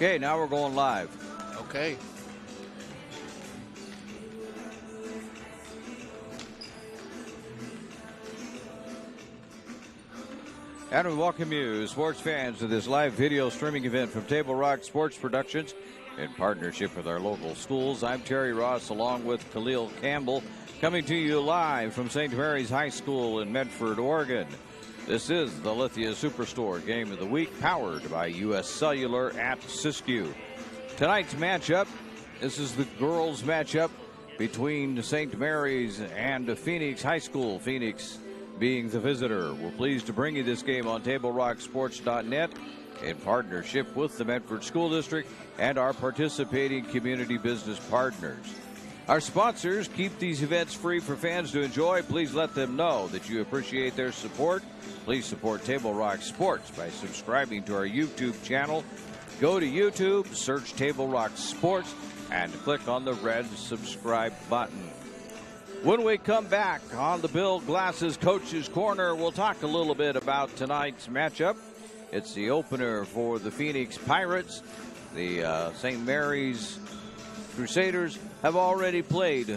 Okay, now we're going live. Okay. And we welcome you, sports fans, to this live video streaming event from Table Rock Sports Productions in partnership with our local schools. I'm Terry Ross along with Khalil Campbell, coming to you live from St. Mary's High School in Medford, Oregon. This is the Lithia Superstore Game of the Week, powered by U.S. Cellular at Siskiyou. Tonight's matchup, this is the girls' matchup between St. Mary's and Phoenix High School. Phoenix being the visitor. We're pleased to bring you this game on TableRockSports.net in partnership with the Medford School District and our participating community business partners. Our sponsors keep these events free for fans to enjoy. Please let them know that you appreciate their support. Please support Table Rock Sports by subscribing to our YouTube channel. Go to YouTube, search Table Rock Sports, and click on the red subscribe button. When we come back on the Bill Glasses Coach's Corner, we'll talk a little bit about tonight's matchup. It's the opener for the Phoenix Pirates. The St. Mary's Crusaders have already played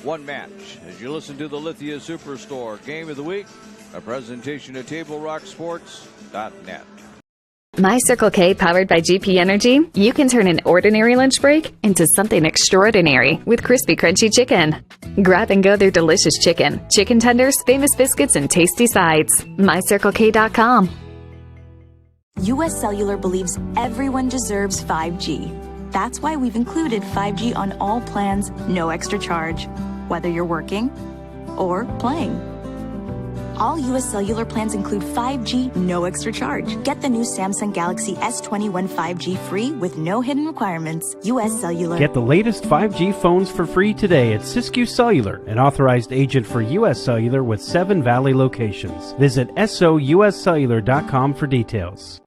one match. As you listen to the Lithia Superstore Game of the Week, a presentation of TableRockSports.net. My Circle K, powered by GP Energy, you can turn an ordinary lunch break into something extraordinary with crispy, crunchy chicken. Grab and go their delicious chicken, chicken tenders, famous biscuits, and tasty sides. MyCircleK.com. U.S. Cellular believes everyone deserves 5G. That's why we've included 5G on all plans, no extra charge, whether you're working or playing. All U.S. Cellular plans include 5G, no extra charge. Get the new Samsung Galaxy S21 5G free with no hidden requirements. U.S. Cellular. Get the latest 5G phones for free today at Siskiyou Cellular, an authorized agent for U.S. Cellular with 7 Valley locations. Visit souscellular.com for details.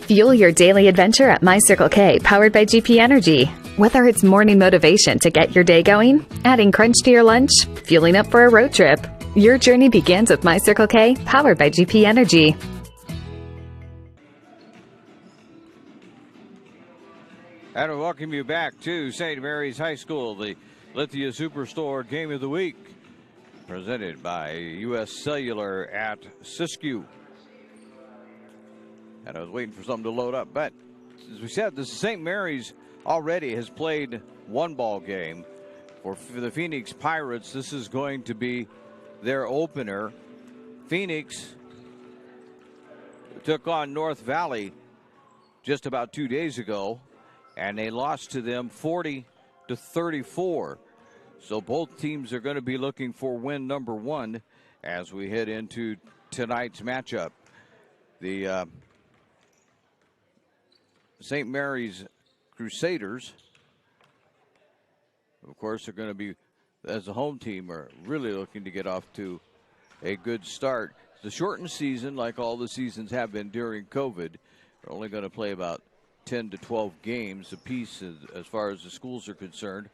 Fuel your daily adventure at My Circle K, powered by GP Energy. Whether it's morning motivation to get your day going, adding crunch to your lunch, fueling up for a road trip, your journey begins with My Circle K, powered by GP Energy. And we welcome you back to St. Mary's High School, the Lithia Superstore Game of the Week, presented by U.S. Cellular at Siskiyou. And I was waiting for something to load up, but as we said, this St. Mary's already has played one ball game. For the Phoenix Pirates, this is going to be their opener. Phoenix took on North Valley just about 2 days ago, and they lost to them 40-34. So both teams are going to be looking for win number one as we head into tonight's matchup. The St. Mary's Crusaders, of course, are going to be, as a home team, are really looking to get off to a good start. It's a shortened season, like all the seasons have been during COVID. They're only going to play about 10 to 12 games apiece as far as the schools are concerned,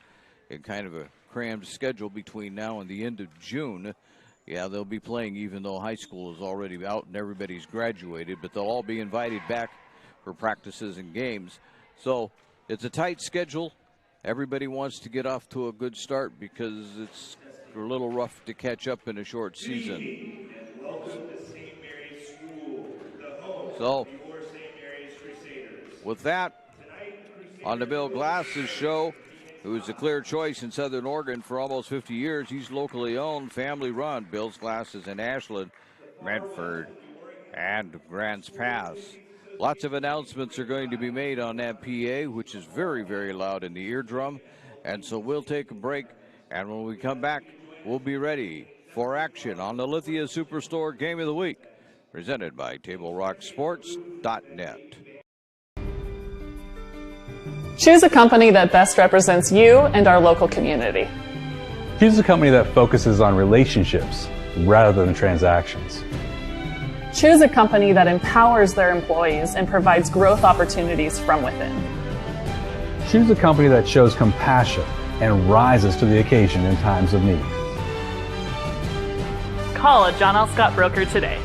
in kind of a crammed schedule between now and the end of June. Yeah, they'll be playing even though high school is already out and everybody's graduated, but they'll all be invited back for practices and games. So it's a tight schedule. Everybody wants to get off to a good start because it's a little rough to catch up in a short season. So with that, on the Bill Glasses Show, who is a clear choice in Southern Oregon for almost 50 years. He's locally owned, family run. Bill's Glasses in Ashland, Medford, and Grants Pass. Lots of announcements are going to be made on that PA, which is very, very loud in the eardrum. And so we'll take a break, and when we come back, we'll be ready for action on the Lithia Superstore Game of the Week, presented by TableRockSports.net. Choose a company that best represents you and our local community. Choose a company that focuses on relationships rather than transactions. Choose a company that empowers their employees and provides growth opportunities from within. Choose a company that shows compassion and rises to the occasion in times of need. Call a John L. Scott broker today.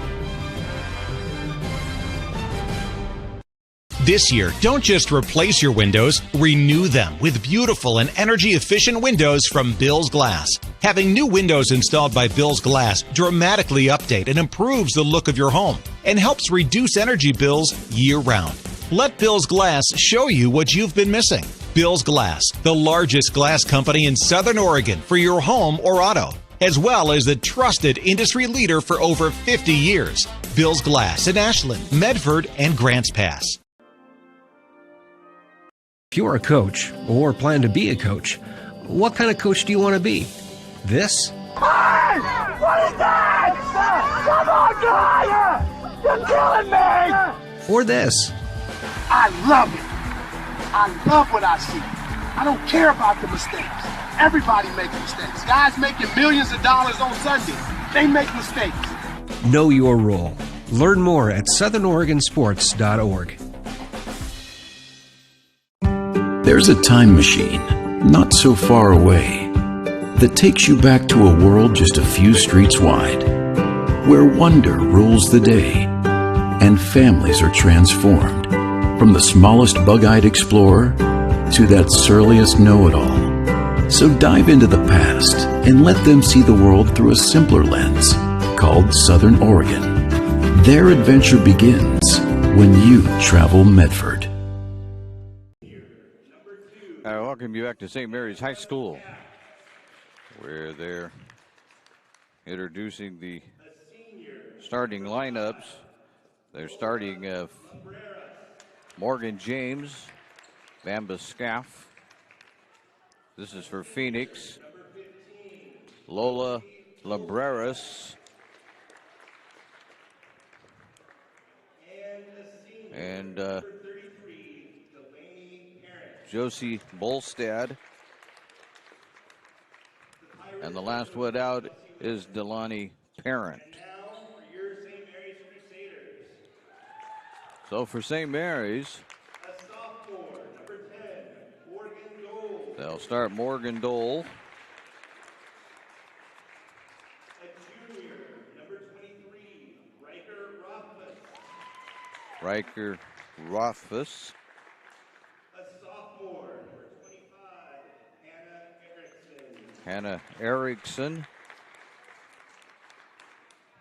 This year, don't just replace your windows, renew them with beautiful and energy-efficient windows from Bill's Glass. Having new windows installed by Bill's Glass dramatically update and improves the look of your home and helps reduce energy bills year-round. Let Bill's Glass show you what you've been missing. Bill's Glass, the largest glass company in Southern Oregon for your home or auto, as well as the trusted industry leader for over 50 years. Bill's Glass in Ashland, Medford, and Grants Pass. If you're a coach or plan to be a coach, what kind of coach do you want to be? This? Hey! What is that? Come on, guy! You're killing me! Or this? I love it. I love what I see. I don't care about the mistakes. Everybody makes mistakes. Guys making millions of dollars on Sunday, they make mistakes. Know your role. Learn more at southernoregonsports.org. There's a time machine, not so far away, that takes you back to a world just a few streets wide, where wonder rules the day, and families are transformed, from the smallest bug-eyed explorer to that surliest know-it-all. So dive into the past and let them see the world through a simpler lens, called Southern Oregon. Their adventure begins when you travel Medford. I welcome you back to St. Mary's High School, where they're introducing the starting lineups. They're starting Morgan James, Bamba Scaff. This is for Phoenix. Lola Labreras. And Josie Bolstad. And the last one out is Delani Parent. So for St. Mary's, they'll start Morgan Dole. Riker Rothfuss. Hannah Erickson.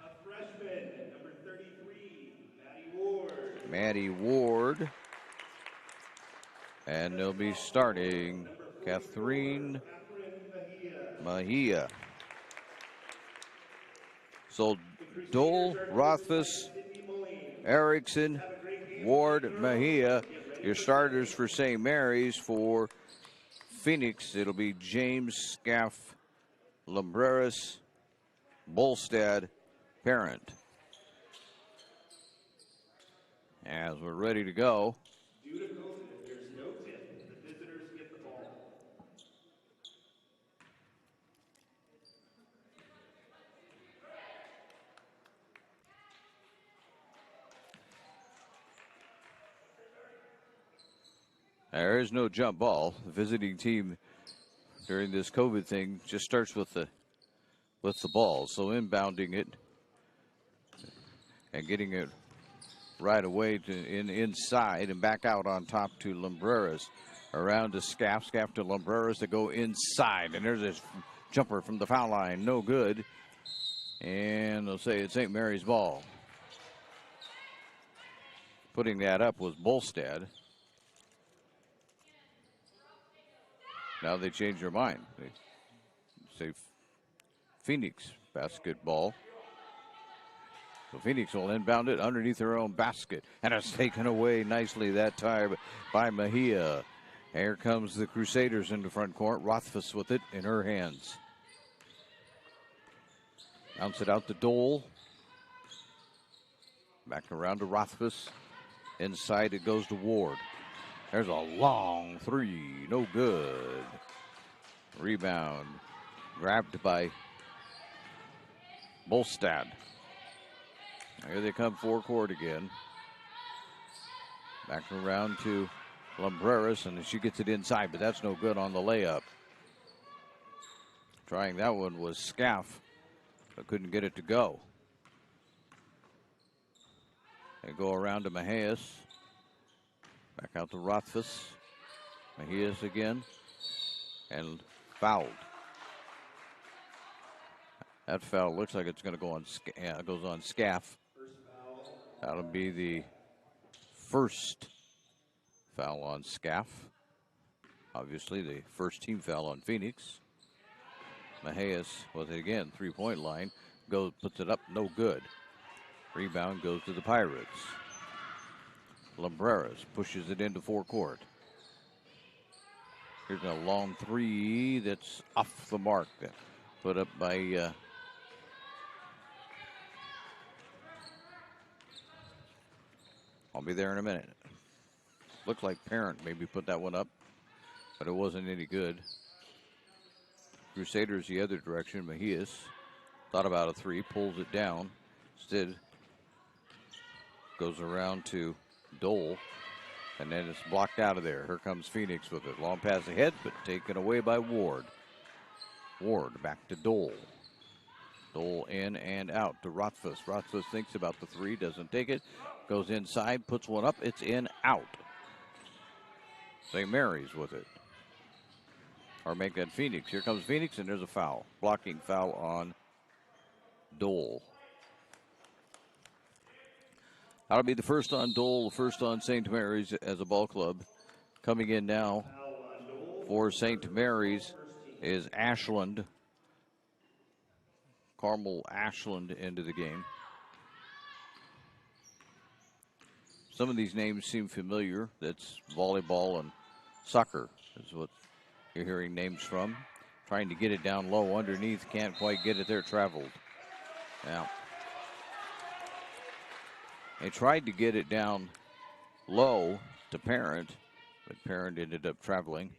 A freshman, number 33, Maddie Ward. And they'll be starting Catherine Mejia. So Dole, Rothfuss, Erickson, Ward, Mejia, your starters for St. Mary's. For Phoenix, it'll be James, Scaff, Lumbreras, Bolstad, Parent. As we're ready to go. There is no jump ball. The visiting team during this COVID thing just starts with the ball. So inbounding it and getting it right away to inside and back out on top to Lumbreras. Around to Scaff to Lumbreras to go inside. And there's this jumper from the foul line. No good. And they'll say it's St. Mary's ball. Putting that up was Bolstad. Now they change their mind. They say Phoenix basketball. So Phoenix will inbound it underneath their own basket. And it's taken away nicely that time by Mejia. Here comes the Crusaders into front court. Rothfuss with it in her hands. Bounce it out to Dole. Back around to Rothfuss. Inside it goes to Ward. There's a long three, no good. Rebound grabbed by Bolstad. Here they come forecourt again. Back around to Lumbreras, and she gets it inside, but that's no good on the layup. Trying that one was Scaff, but couldn't get it to go. They go around to Mahias. Back out to Rothfuss. Mejias again. And fouled. That foul looks like it's going to go on. Goes on Scaff. That'll be the first foul on Scaff. Obviously, the first team foul on Phoenix. Mejias with it again, 3-point line. Puts it up, no good. Rebound goes to the Pirates. Lumbreras pushes it into forecourt. Here's a long three that's off the mark. Put up by I'll be there in a minute. Looked like Parent maybe put that one up, but it wasn't any good. Crusaders the other direction. Mejias thought about a three, pulls it down. Instead, goes around to Dole, and then it's blocked out of there. Here comes Phoenix with it. Long pass ahead, but taken away by Ward. Ward back to Dole. Dole in and out to Rothfuss. Rothfuss thinks about the three, doesn't take it. Goes inside, puts one up. It's in, out. St. Mary's with it. Or make that Phoenix. Here comes Phoenix, and there's a foul. Blocking foul on Dole. That'll be the first on Dole, the first on St. Mary's as a ball club. Coming in now for St. Mary's is Ashland. Carmel Ashland into the game. Some of these names seem familiar. That's volleyball and soccer is what you're hearing names from. Trying to get it down low underneath. Can't quite get it there. Traveled. Now, they tried to get it down low to Parent, but Parent ended up traveling.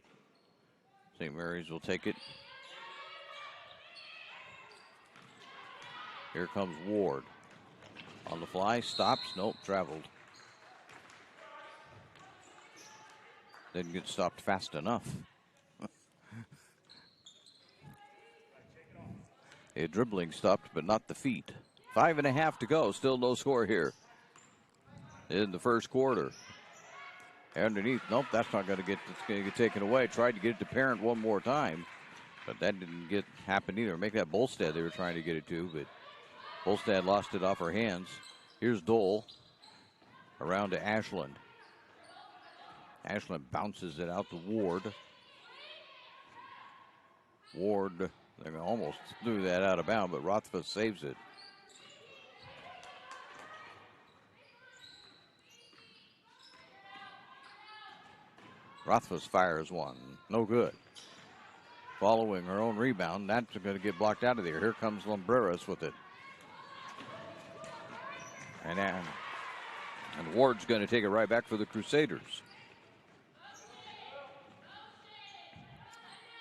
St. Mary's will take it. Here comes Ward. On the fly, stops, nope, traveled. Didn't get stopped fast enough. A dribbling stopped, but not the feet. 5.5 to go, still no score here in the first quarter. Underneath, nope, that's not going to get taken away. Tried to get it to Parent one more time, but that didn't happen either. Make that Bolstad they were trying to get it to, but Bolstad lost it off her hands. Here's Dole around to Ashland. Ashland bounces it out to Ward. Ward, they almost threw that out of bounds, but Rothfuss saves it. Rothfuss fires one. No good. Following her own rebound, that's going to get blocked out of there. Here comes Lumbreras with it. And Ward's going to take it right back for the Crusaders.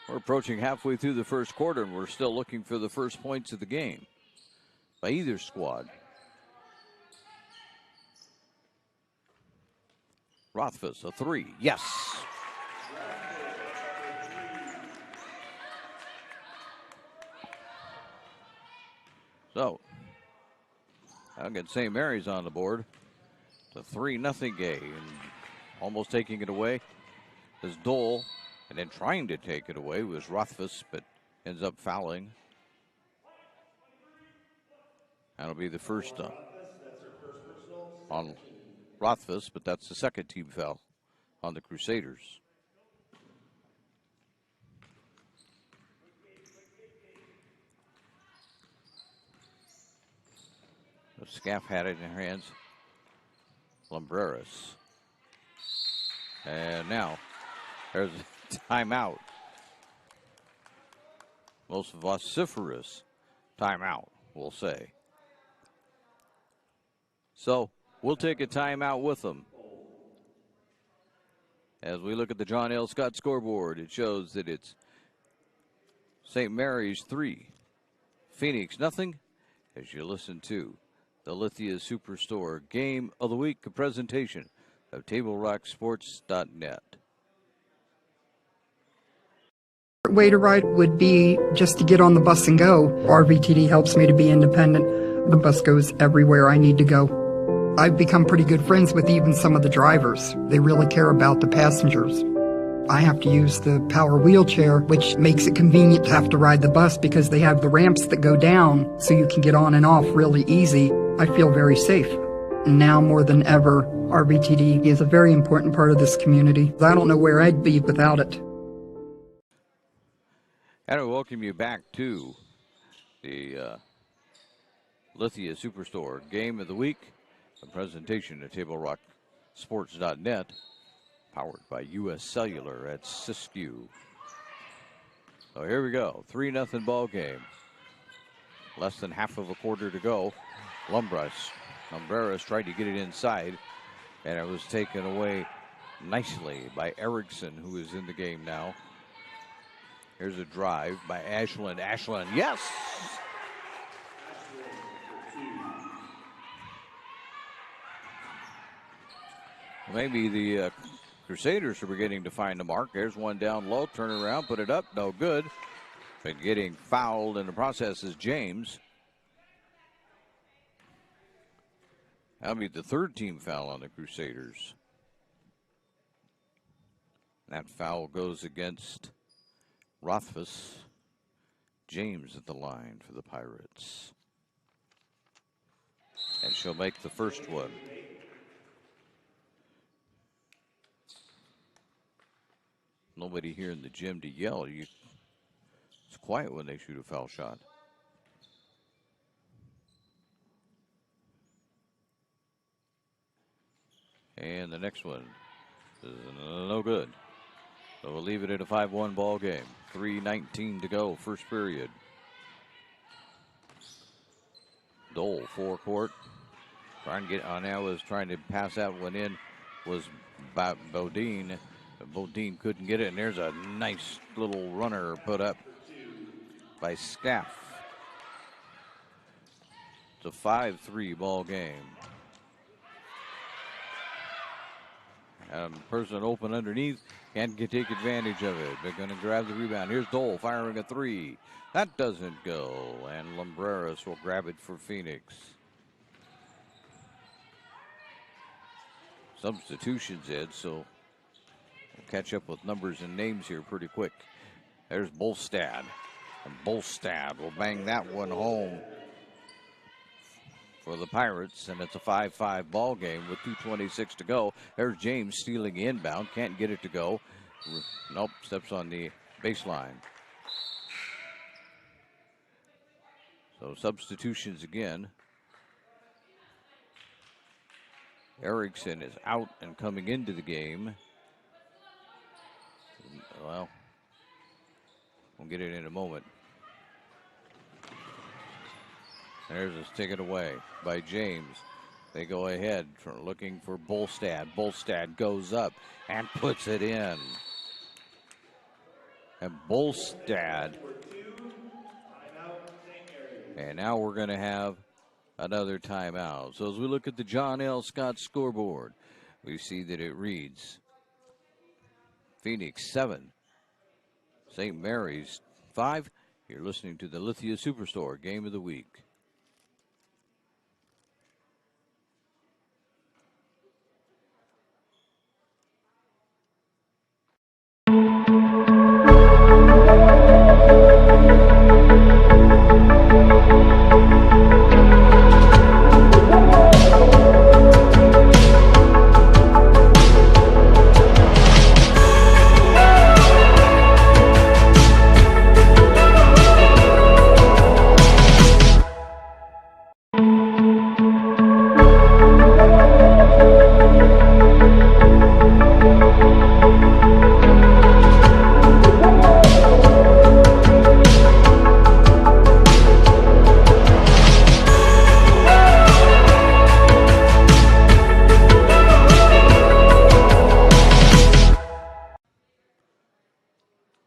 We're approaching halfway through the first quarter, and we're still looking for the first points of the game by either squad. Rothfuss, a three. Yes. So, I'll get St. Mary's on the board. It's a 3-0 game. And almost taking it away is Dole. And then trying to take it away was Rothfuss, but ends up fouling. That'll be the first on Rothfuss, but that's the second team foul on the Crusaders. The Scaff had it in her hands. Lumbreras. And now there's a timeout. Most vociferous timeout, we'll say. So we'll take a timeout with them. As we look at the John L. Scott scoreboard, it shows that it's St. Mary's 3, Phoenix nothing. As you listen to the Lithia Superstore Game of the Week, a presentation of TableRockSports.net. Way to ride would be just to get on the bus and go. RVTD helps me to be independent. The bus goes everywhere I need to go. I've become pretty good friends with even some of the drivers. They really care about the passengers. I have to use the power wheelchair, which makes it convenient to have to ride the bus because they have the ramps that go down so you can get on and off really easy. I feel very safe. And now more than ever, RBTD is a very important part of this community. I don't know where I'd be without it. And I welcome you back to the Lithia Superstore Game of the Week, a presentation at TableRockSports.net. Powered by U.S. Cellular at Siskiyou. So here we go, 3-0 ball game. Less than half of a quarter to go. Lumbreras tried to get it inside, and it was taken away nicely by Erickson, who is in the game now. Here's a drive by Ashland. Ashland, yes! Maybe the Crusaders are beginning to find the mark. There's one down low, turn around, put it up, no good. But getting fouled in the process is James. That'll be the third team foul on the Crusaders. That foul goes against Rothfuss. James at the line for the Pirates. And she'll make the first one. Nobody here in the gym to yell. It's quiet when they shoot a foul shot. And the next one is no good. So we'll leave it at a 5-1 ball game. 3:19 to go, first period. Dole, forecourt. Trying to get on now, was trying to pass that one in, was Bodine. Bodine couldn't get it, and there's a nice little runner put up by Scaff. It's a 5-3 ball game. Person open underneath, can't take advantage of it. They're going to grab the rebound. Here's Dole firing a three. That doesn't go, and Lumbreras will grab it for Phoenix. Substitutions, Ed, so we'll catch up with numbers and names here pretty quick. There's Bolstad, and Bolstad will bang that one home for the Pirates, and it's a 5-5 ball game with 2:26 to go. There's James stealing inbound, can't get it to go. Nope, steps on the baseline. So substitutions again. Erickson is out and coming into the game. Well, we'll get it in a moment. There's this taken away by James. They go ahead looking for Bolstad. Bolstad goes up and puts it in. And Bolstad. And now we're going to have another timeout. So as we look at the John L. Scott scoreboard, we see that it reads Phoenix 7, St. Mary's 5. You're listening to the Lithia Superstore Game of the Week.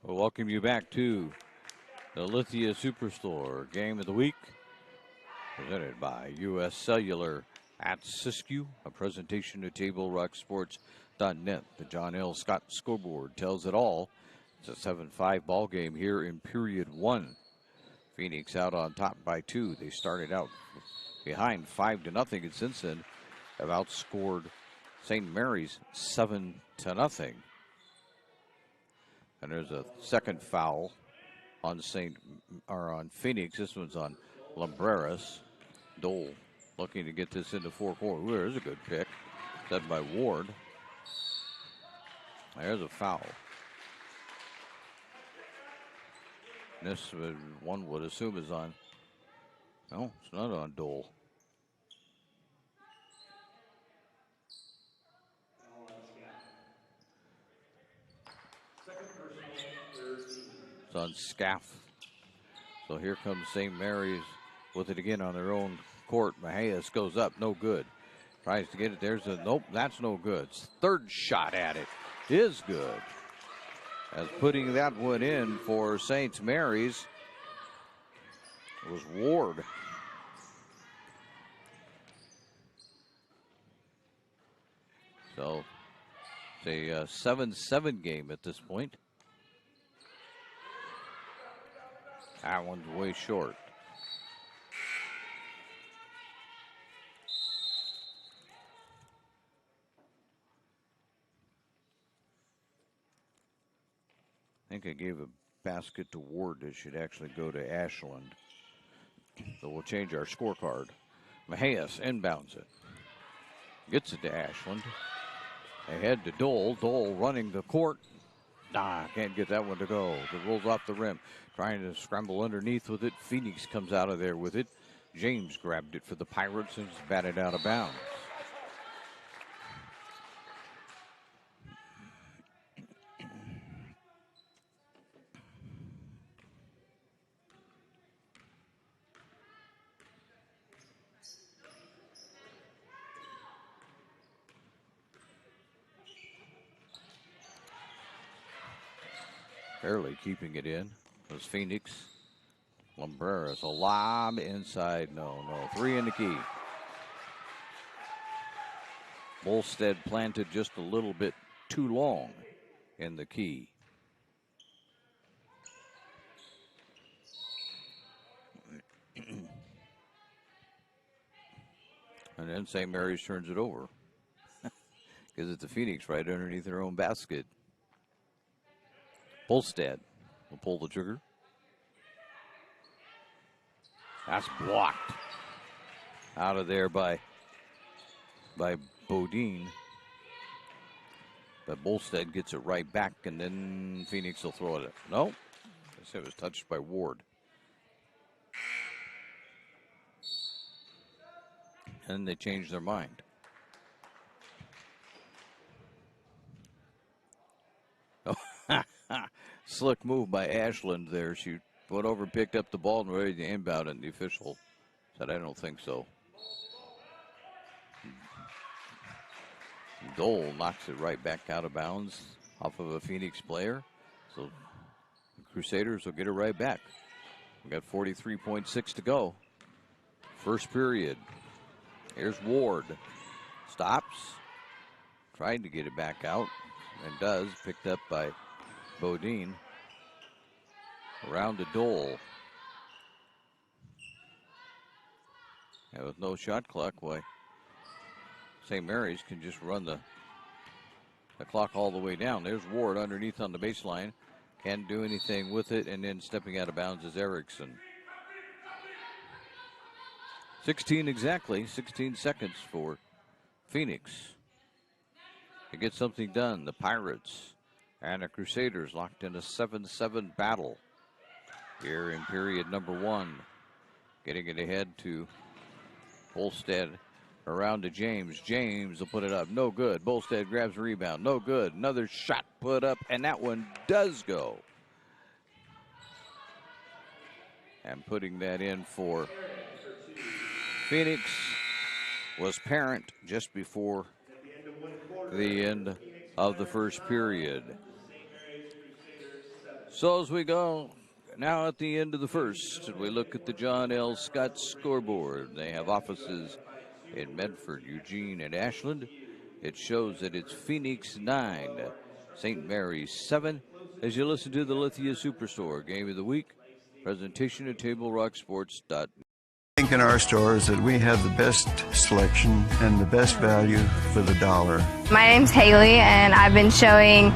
Welcome you back to the Lithia Superstore Game of the Week, presented by U.S. Cellular at Siskiyou, a presentation of TableRockSports.net. The John L. Scott scoreboard tells it all. It's a 7-5 ball game here in period 1. Phoenix out on top by 2. They started out behind 5-0, and since then have outscored St. Mary's 7-0. And there's a second foul on Phoenix. This one's on Lumbreras. Dole looking to get this into four quarters. Ooh, there's a good pick. Set by Ward. There's a foul. This one would assume is on. No, it's not on Dole. It's on Scaff. So here comes St. Mary's with it again on their own court. Mahias goes up, no good. Tries to get it. There's a nope, that's no good. Third shot at it is good. As putting that one in for St. Mary's was Ward. So it's a 7-7 game at this point. That one's way short. I think I gave a basket to Ward. It should actually go to Ashland. So we'll change our scorecard. Mahias inbounds it. Gets it to Ashland. Ahead to Dole. Dole running the court. Can't get that one to go. It rolls off the rim. Trying to scramble underneath with it. Phoenix comes out of there with it. James grabbed it for the Pirates and it's batted out of bounds. Barely keeping it in was Phoenix. Lumbreras, a lob inside. No. Three in the key. Bolstead planted just a little bit too long in the key. And then St. Mary's turns it over. Because it's the Phoenix right underneath their own basket. Bolstead will pull the trigger. That's blocked. Out of there by Bodine. But Bolstead gets it right back, and then Phoenix will throw it. No, it was touched by Ward. And they changed their mind. Slick move by Ashland there. She went over, picked up the ball, and ready to inbound, and the official said, I don't think so. Dole knocks it right back out of bounds off of a Phoenix player. So the Crusaders will get it right back. We got 43.6 to go. First period. Here's Ward. Stops. Tried to get it back out, and does. Picked up by Bodine. Around to Dole. And with no shot clock, why, St. Mary's can just run the clock all the way down. There's Ward underneath on the baseline. Can't do anything with it, and then stepping out of bounds is Erickson. 16 seconds for Phoenix to get something done. The Pirates and the Crusaders locked in a 7-7 battle here in period number one. Getting it ahead to Bolstead, around to James. James will put it up. No good. Bolstead grabs a rebound. No good. Another shot put up, and that one does go. And putting that in for Phoenix was Parent just before the end of the first period. So as we go now at the end of the first, we look at the John L. Scott scoreboard. They have offices in Medford, Eugene, and Ashland. It shows that it's Phoenix 9, St. Mary's 7. As you listen to the Lithia Superstore Game of the Week, presentation at TableRockSports.net. think in our store is that we have the best selection and the best value for the dollar. My name's Haley, and I've been showing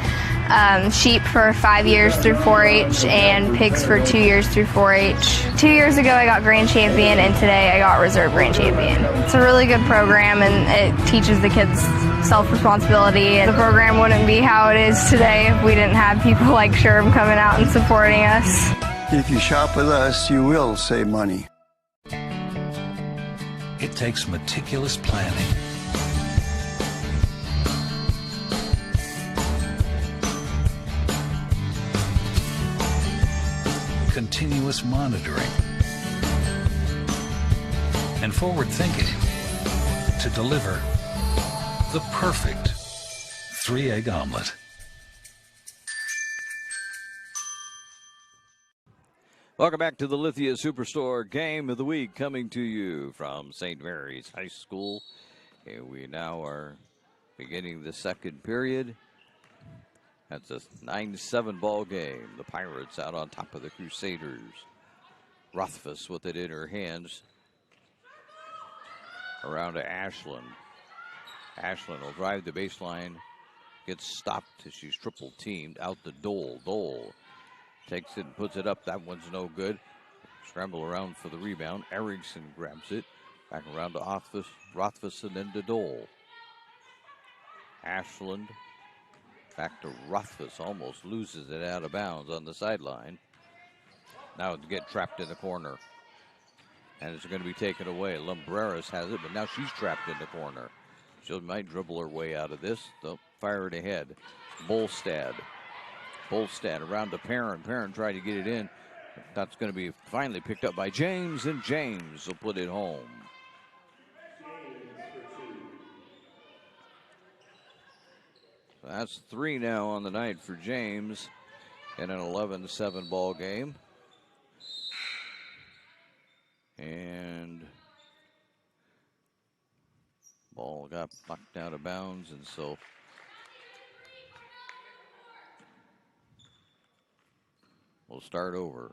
sheep for 5 years through 4-H and pigs for 2 years through 4-H. 2 years ago I got Grand Champion, and today I got Reserve Grand Champion. It's a really good program, and it teaches the kids self-responsibility. The program wouldn't be how it is today if we didn't have people like Sherm coming out and supporting us. If you shop with us, you will save money. It takes meticulous planning, continuous monitoring, and forward thinking to deliver the perfect 3-egg omelet. Welcome back to the Lithia Superstore Game of the Week, coming to you from St. Mary's High School. And we now are beginning the second period. That's a 9-7 ball game. The Pirates out on top of the Crusaders. Rothfuss with it in her hands. Around to Ashland. Ashland will drive the baseline. Gets stopped as she's triple teamed. Out the Dole. Dole takes it and puts it up. That one's no good. Scramble around for the rebound. Erickson grabs it. Back around to Rothfuss and then to Dole. Ashland back to Rothfuss. Almost loses it out of bounds on the sideline. Now it's get trapped in the corner. And it's going to be taken away. Lumbreras has it, but now she's trapped in the corner. She might dribble her way out of this. They'll fire it ahead. Bolstad around to Parent. Parent tried to get it in. That's going to be finally picked up by James, and James will put it home. So that's 3 now on the night for James in an 11-7 ball game. And ball got knocked out of bounds, and so we'll start over.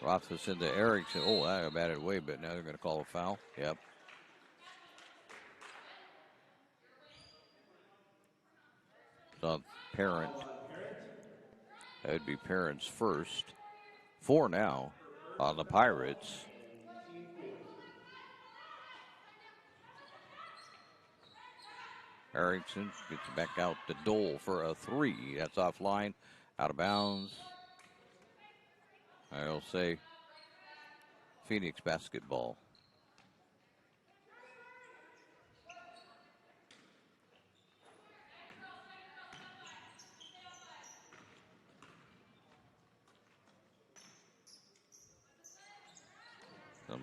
Rothfuss into Erickson. Oh, I batted away, but now they're going to call a foul. Yep. It's on Parent. That would be Parent's first. 4 now on the Pirates. Erickson gets back out to Dole for a 3. That's offline, out of bounds. I'll say Phoenix basketball.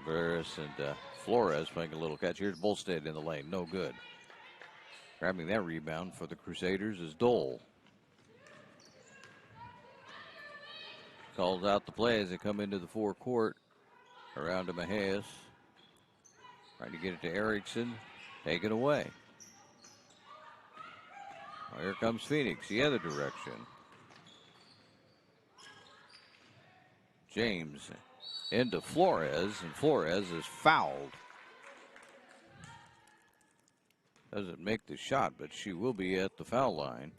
Barris and Flores making a little catch. Here's Bolstad in the lane. No good. Grabbing that rebound for the Crusaders is Dole. Calls out the play as they come into the forecourt. Around to Mahias. Trying to get it to Erickson. Taken away. Well, here comes Phoenix the other direction. James into Flores, and Flores is fouled. Doesn't make the shot, but she will be at the foul line.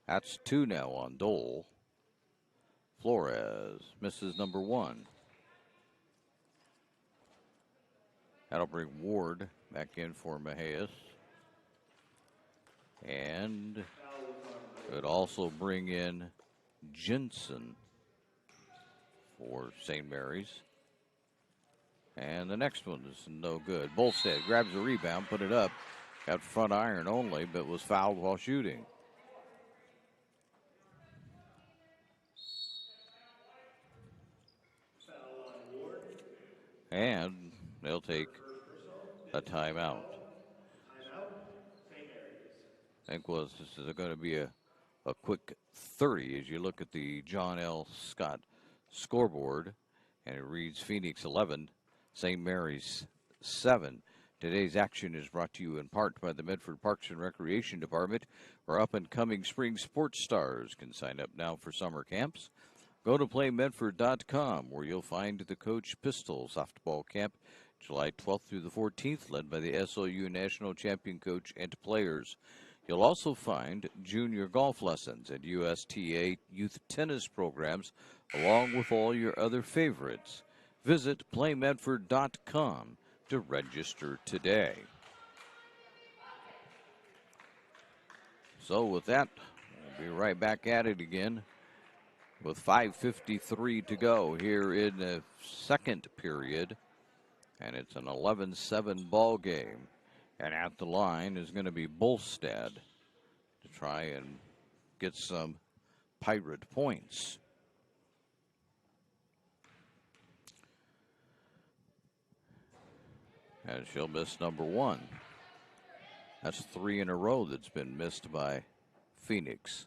That's 2 now on Dole. Flores misses number 1. That'll bring Ward back in for Mahias. And could also bring in Jensen for St. Mary's. And the next one is no good. Bolstad grabs the rebound, put it up. Got front iron only, but was fouled while shooting. And they'll take a timeout. I think this is going to be a quick 30 as you look at the John L. Scott scoreboard, and it reads Phoenix 11, St. Mary's 7. Today's action is brought to you in part by the Medford Parks and Recreation Department, where up-and-coming spring sports stars can sign up now for summer camps. Go to playmedford.com, where you'll find the Coach Pistol softball camp, July 12th through the 14th, led by the SLU national champion coach and players. You'll also find junior golf lessons and USTA youth tennis programs, along with all your other favorites. Visit playmedford.com to register today. So with that, we'll be right back at it again with 5:53 to go here in the second period. And it's an 11-7 ball game. And at the line is going to be Bolstad to try and get some Pirate points. And she'll miss number one. That's 3 in a row that's been missed by Phoenix.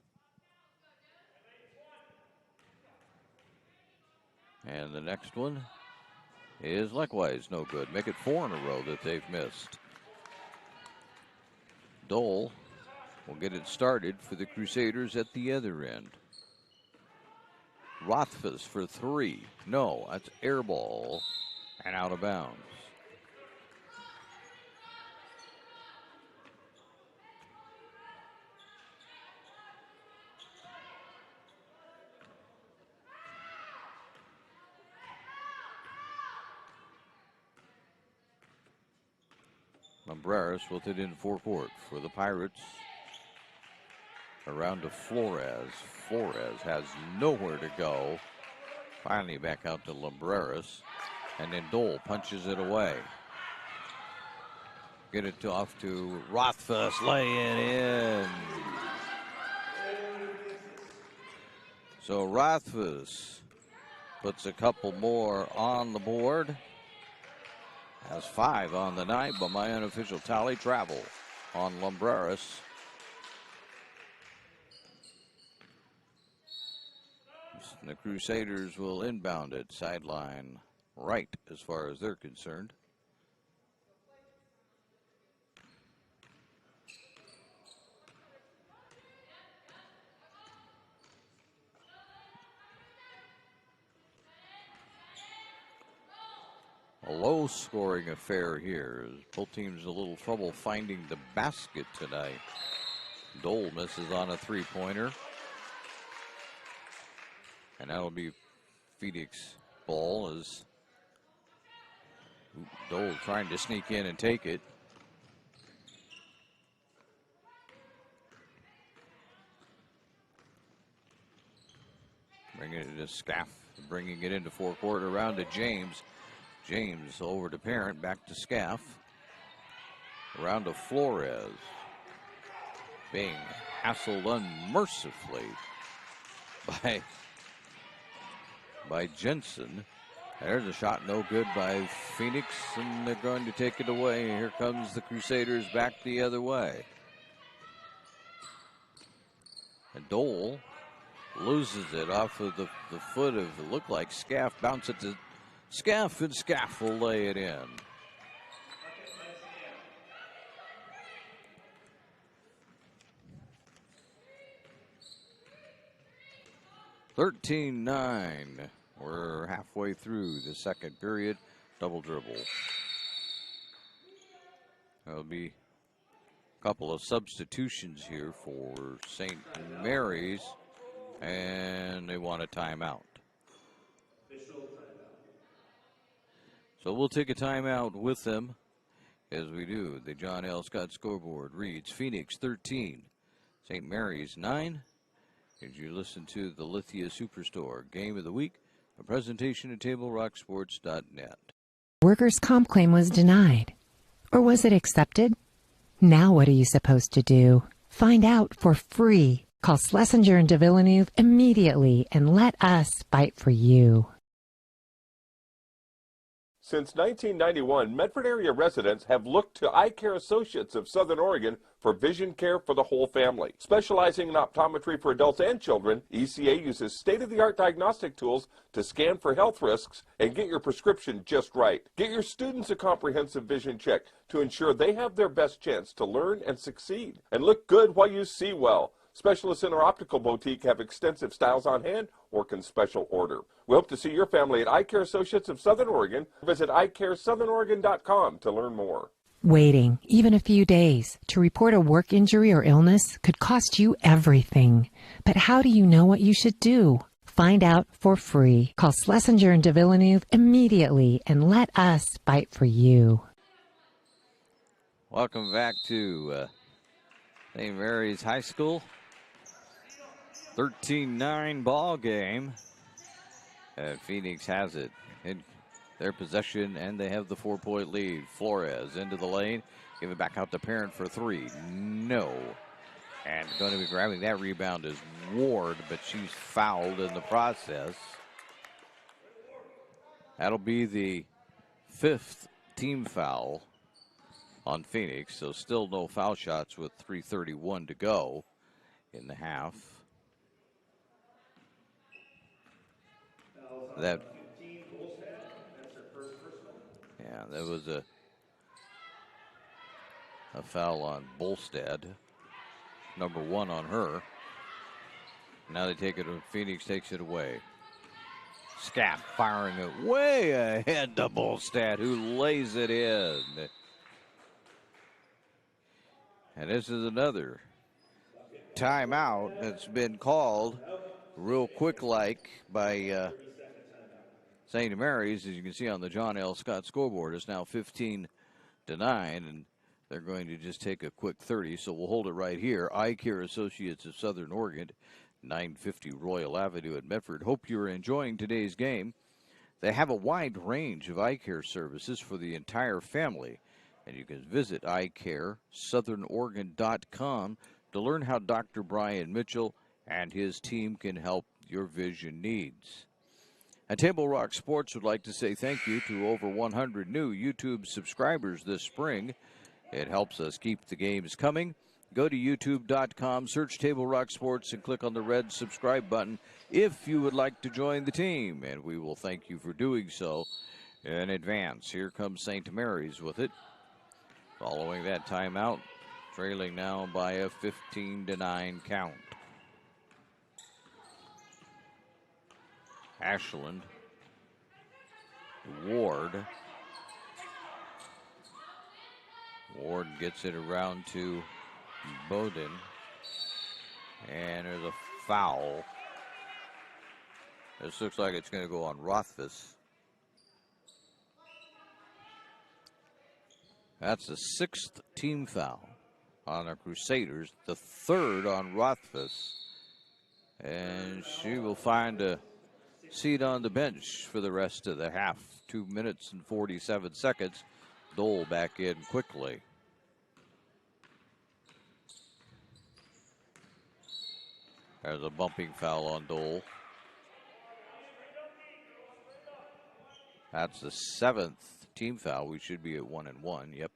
And the next one is likewise no good. Make it 4 in a row that they've missed. Dole will get it started for the Crusaders at the other end. Rothfuss for 3. No, that's air ball and out of bounds. Lumbreras with it in forecourt for the Pirates. Around to Flores. Flores has nowhere to go. Finally back out to Lumbreras. And then Dole punches it away. Get it off to Rothfuss, laying in. So Rothfuss puts a couple more on the board. Has 5 on the night, but my unofficial tally travel on Lumbreras. The Crusaders will inbound it sideline right as far as they're concerned. A low-scoring affair here. Both teams a little trouble finding the basket tonight. Dole misses on a three-pointer. And that'll be Phoenix ball as Dole trying to sneak in and take it. Bringing it to Scaff, bringing it into forecourt around to James. James over to Parent, back to Scaff. Around to Flores. Being hassled unmercifully by Jensen. There's a shot no good by Phoenix, and they're going to take it away. Here comes the Crusaders back the other way. And Dole loses it off of the foot of, it looked like Scaff, bounce it to Scaff, and Scaff will lay it in. (13-9). We're halfway through the second period. Double dribble. There'll be a couple of substitutions here for St. Mary's, and they want a timeout. So we'll take a timeout with them. As we do, the John L. Scott scoreboard reads Phoenix 13, St. Mary's 9. As you listen to the Lithia Superstore Game of the Week, a presentation at TableRockSports.net. Workers' comp claim was denied. Or was it accepted? Now what are you supposed to do? Find out for free. Call Schlesinger and de Villeneuve immediately and let us fight for you. Since 1991, Medford area residents have looked to Eye Care Associates of Southern Oregon for vision care for the whole family. Specializing in optometry for adults and children, ECA uses state-of-the-art diagnostic tools to scan for health risks and get your prescription just right. Get your students a comprehensive vision check to ensure they have their best chance to learn and succeed. And look good while you see well. Specialists in our optical boutique have extensive styles on hand or can special order. We hope to see your family at Eye Care Associates of Southern Oregon. Visit eyecaresouthern.com to learn more. Waiting, even a few days, to report a work injury or illness could cost you everything. But how do you know what you should do? Find out for free. Call Schlesinger and de Villeneuve immediately and let us fight for you. Welcome back to St. Mary's High School. 13-9 ball game. Phoenix has it in their possession, and they have the 4-point lead. Flores into the lane. Give it back out to Parent for three. No. And going to be grabbing that rebound is Ward, but she's fouled in the process. That'll be the 5th team foul on Phoenix, so still no foul shots with 3:31 to go in the half. That was a foul on Bolstad, number 1 on her. Now they take it, Phoenix takes it away. Scaff firing it way ahead to Bolstad, who lays it in. And this is another timeout that's been called real quick-like by St. Mary's. As you can see on the John L. Scott scoreboard, it's now 15-9, and they're going to just take a quick 30, so we'll hold it right here. Eye Care Associates of Southern Oregon, 950 Royal Avenue in Medford. Hope you're enjoying today's game. They have a wide range of eye care services for the entire family, and you can visit eyecaresouthern.oregon.com to learn how Dr. Brian Mitchell and his team can help your vision needs. And Table Rock Sports would like to say thank you to over 100 new YouTube subscribers this spring. It helps us keep the games coming. Go to youtube.com, search Table Rock Sports, and click on the red subscribe button if you would like to join the team. And we will thank you for doing so in advance. Here comes St. Mary's with it. Following that timeout, trailing now by a 15-9 count. Ashland, Ward. Ward gets it around to Bowden. And there's a foul. This looks like it's going to go on Rothfuss. That's the 6th team foul on the Crusaders, the 3rd on Rothfuss. And she will find a seat on the bench for the rest of the half. 2 minutes and 47 seconds. Dole back in quickly. There's a bumping foul on Dole. That's the 7th team foul. We should be at 1-1. Yep.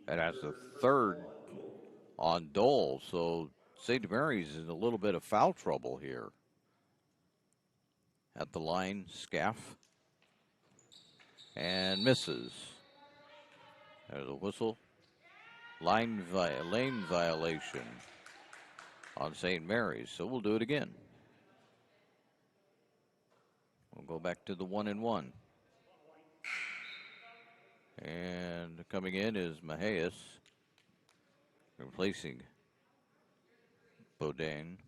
And that's the 3rd on Dole. So St. Mary's is in a little bit of foul trouble here. At the line, Scaff. And misses. There's a whistle. Lane violation on St. Mary's. So we'll do it again. We'll go back to the 1-1. And coming in is Mahias, replacing Bodine.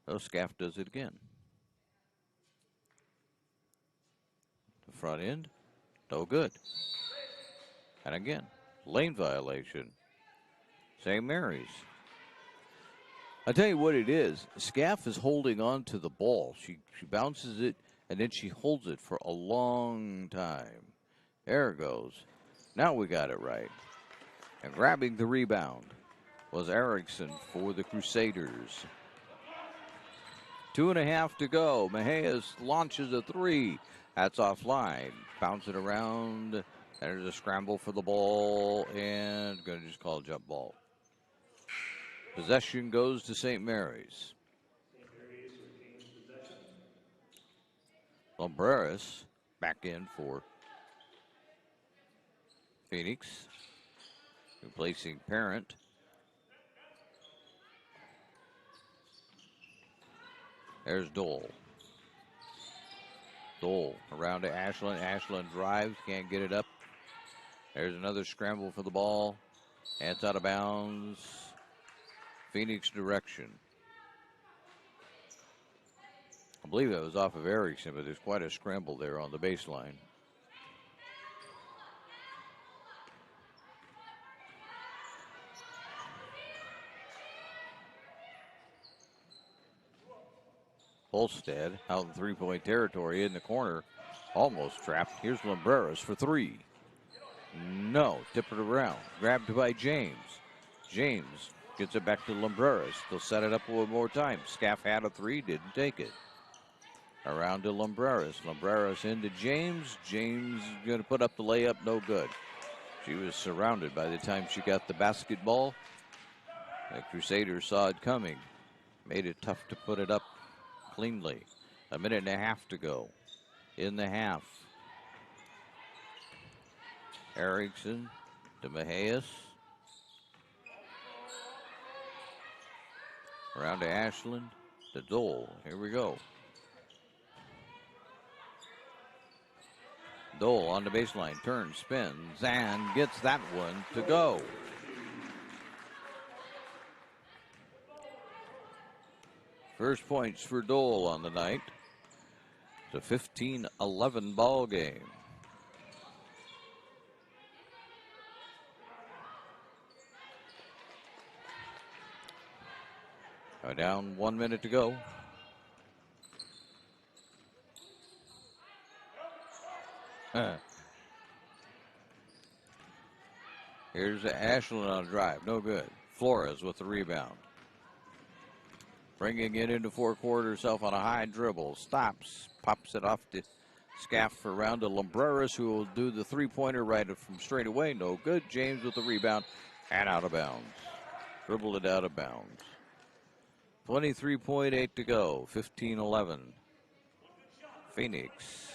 So Scaff does it again. The front end, no good. And again, lane violation. St. Mary's. I tell you what it is. Scaff is holding on to the ball. She bounces it, and then she holds it for a long time. There it goes. Now we got it right. And grabbing the rebound was Erickson for the Crusaders. 2.5 to go. Mejias launches a three. That's offline. Bounce it around. There's a scramble for the ball, and going to just call a jump ball. Possession goes to St. Mary's. Lumbreras back in for Phoenix, replacing Parent. There's Dole. Dole around to Ashland. Ashland drives, can't get it up. There's another scramble for the ball. And it's out of bounds. Phoenix direction. I believe that was off of Erickson, but there's quite a scramble there on the baseline. Holstead out in three-point territory in the corner. Almost trapped. Here's Lumbreras for three. No, tip it around. Grabbed by James. James gets it back to Lumbreras. They'll set it up one more time. Scaff had a three, didn't take it. Around to Lumbreras. Lumbreras into James. James going to put up the layup, no good. She was surrounded by the time she got the basketball. The Crusaders saw it coming. Made it tough to put it up cleanly. 1.5 minutes to go in the half. Erickson to Mejias. Around to Ashland, to Dole. Here we go. Dole on the baseline, turns, spins, and gets that one to go. First points for Dole on the night. It's a 15-11 ball game. Down 1 minute to go. Here's Ashland on a drive. No good. Flores with the rebound. Bringing it into forecourt herself on a high dribble. Stops. Pops it off to Scaff around to Lumbreras, who will do the three-pointer right from straight away. No good. James with the rebound and out of bounds. Dribbled it out of bounds. 23.8 to go. 15-11. Phoenix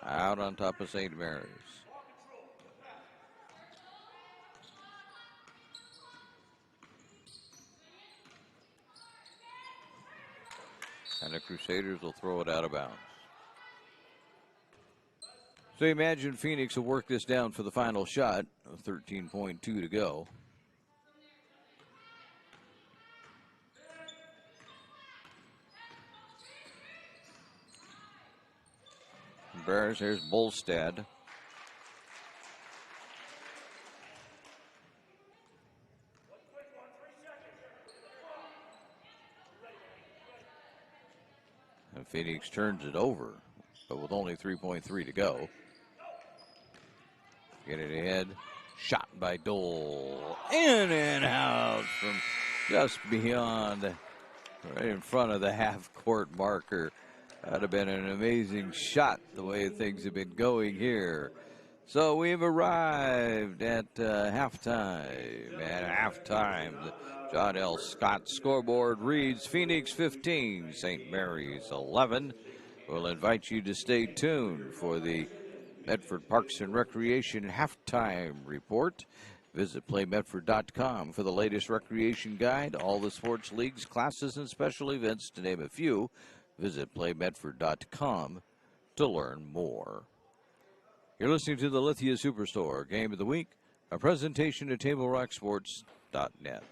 out on top of St. Mary's. And the Crusaders will throw it out of bounds. So imagine Phoenix will work this down for the final shot. 13.2 to go. Bears, here's Bolstad. And Phoenix turns it over, but with only 3.3 to go. Get it ahead. Shot by Dole. In and out from just beyond, right in front of the half-court marker. That would have been an amazing shot, the way things have been going here. So we've arrived at halftime. At halftime, the John L. Scott scoreboard reads Phoenix 15, St. Mary's 11. We'll invite you to stay tuned for the Medford Parks and Recreation halftime report. Visit PlayMedford.com for the latest recreation guide, all the sports leagues, classes, and special events, to name a few. Visit PlayMedford.com to learn more. You're listening to the Lithia Superstore Game of the Week, a presentation of TableRockSports.net.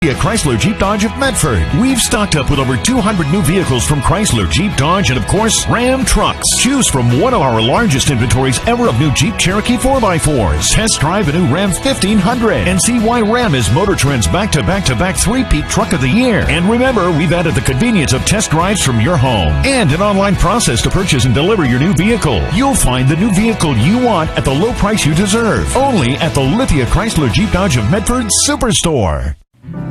Chrysler Jeep Dodge of Medford. We've stocked up with over 200 new vehicles from Chrysler, Jeep, Dodge, and of course, Ram trucks. Choose from one of our largest inventories ever of new Jeep Cherokee 4x4s. Test drive a new Ram 1500 and see why Ram is Motor Trend's back-to-back three-peat truck of the year. And remember, we've added the convenience of test drives from your home and an online process to purchase and deliver your new vehicle. You'll find the new vehicle you want at the low price you deserve. Only at the Lithia Chrysler Jeep Dodge of Medford Superstore.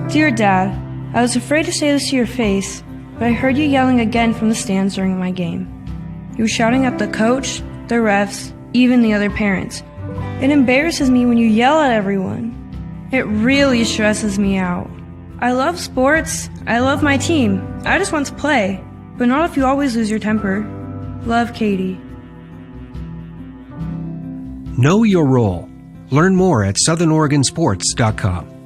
Dear Dad, I was afraid to say this to your face, but I heard you yelling again from the stands during my game. You were shouting at the coach, the refs, even the other parents. It embarrasses me when you yell at everyone. It really stresses me out. I love sports. I love my team. I just want to play, but not if you always lose your temper. Love, Katie. Know your role. Learn more at southernoregonsports.com.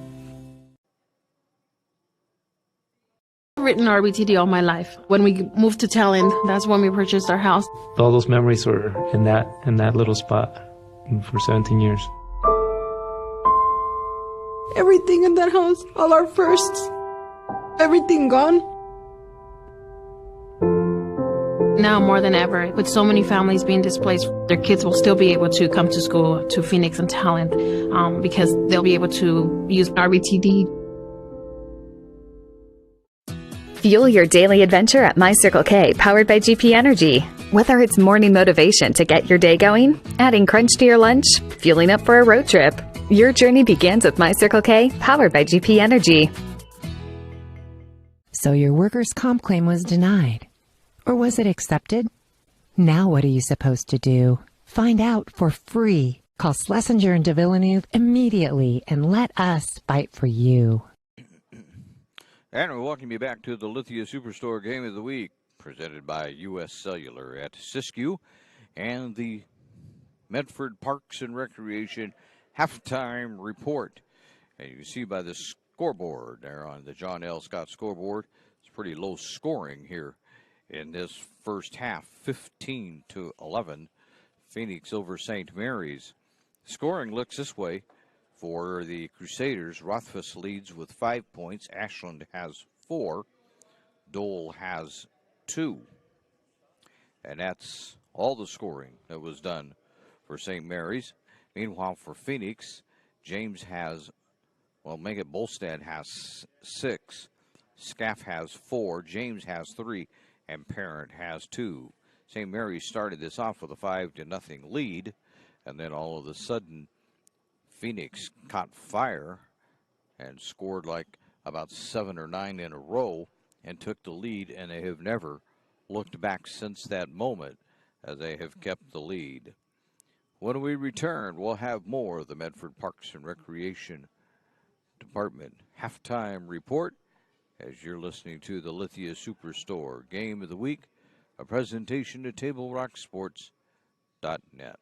I've written RBTD all my life. When we moved to Talent, that's when we purchased our house. All those memories were in that little spot for 17 years. Everything in that house, all our firsts, everything gone. Now more than ever, with so many families being displaced, their kids will still be able to come to school to Phoenix and Talent because they'll be able to use RBTD. Fuel your daily adventure at My Circle K, powered by GP Energy. Whether it's morning motivation to get your day going, adding crunch to your lunch, fueling up for a road trip, your journey begins with My Circle K, powered by GP Energy. So your workers' comp claim was denied. Or was it accepted? Now what are you supposed to do? Find out for free. Call Schlesinger and de Villeneuve immediately and let us fight for you. And we welcome you back to the Lithia Superstore Game of the Week, presented by U.S. Cellular at Siskiyou and the Medford Parks and Recreation halftime report. And you can see by the scoreboard there on the John L. Scott scoreboard, it's pretty low scoring here in this first half, 15-11, Phoenix over St. Mary's. Scoring looks this way for the Crusaders. Rothfuss leads with 5 points. Ashland has 4. Dole has 2. And that's all the scoring that was done for St. Mary's. Meanwhile, for Phoenix, James has, Megan Bolstad has 6. Scaff has 4. James has 3. And Parent has 2. St. Mary's started this off with a 5-0 lead, and then all of a sudden, Phoenix caught fire and scored like about 7 or 9 in a row and took the lead, and they have never looked back since that moment as they have kept the lead. When we return, we'll have more of the Medford Parks and Recreation Department halftime report as you're listening to the Lithia Superstore Game of the Week, a presentation to TableRockSports.net.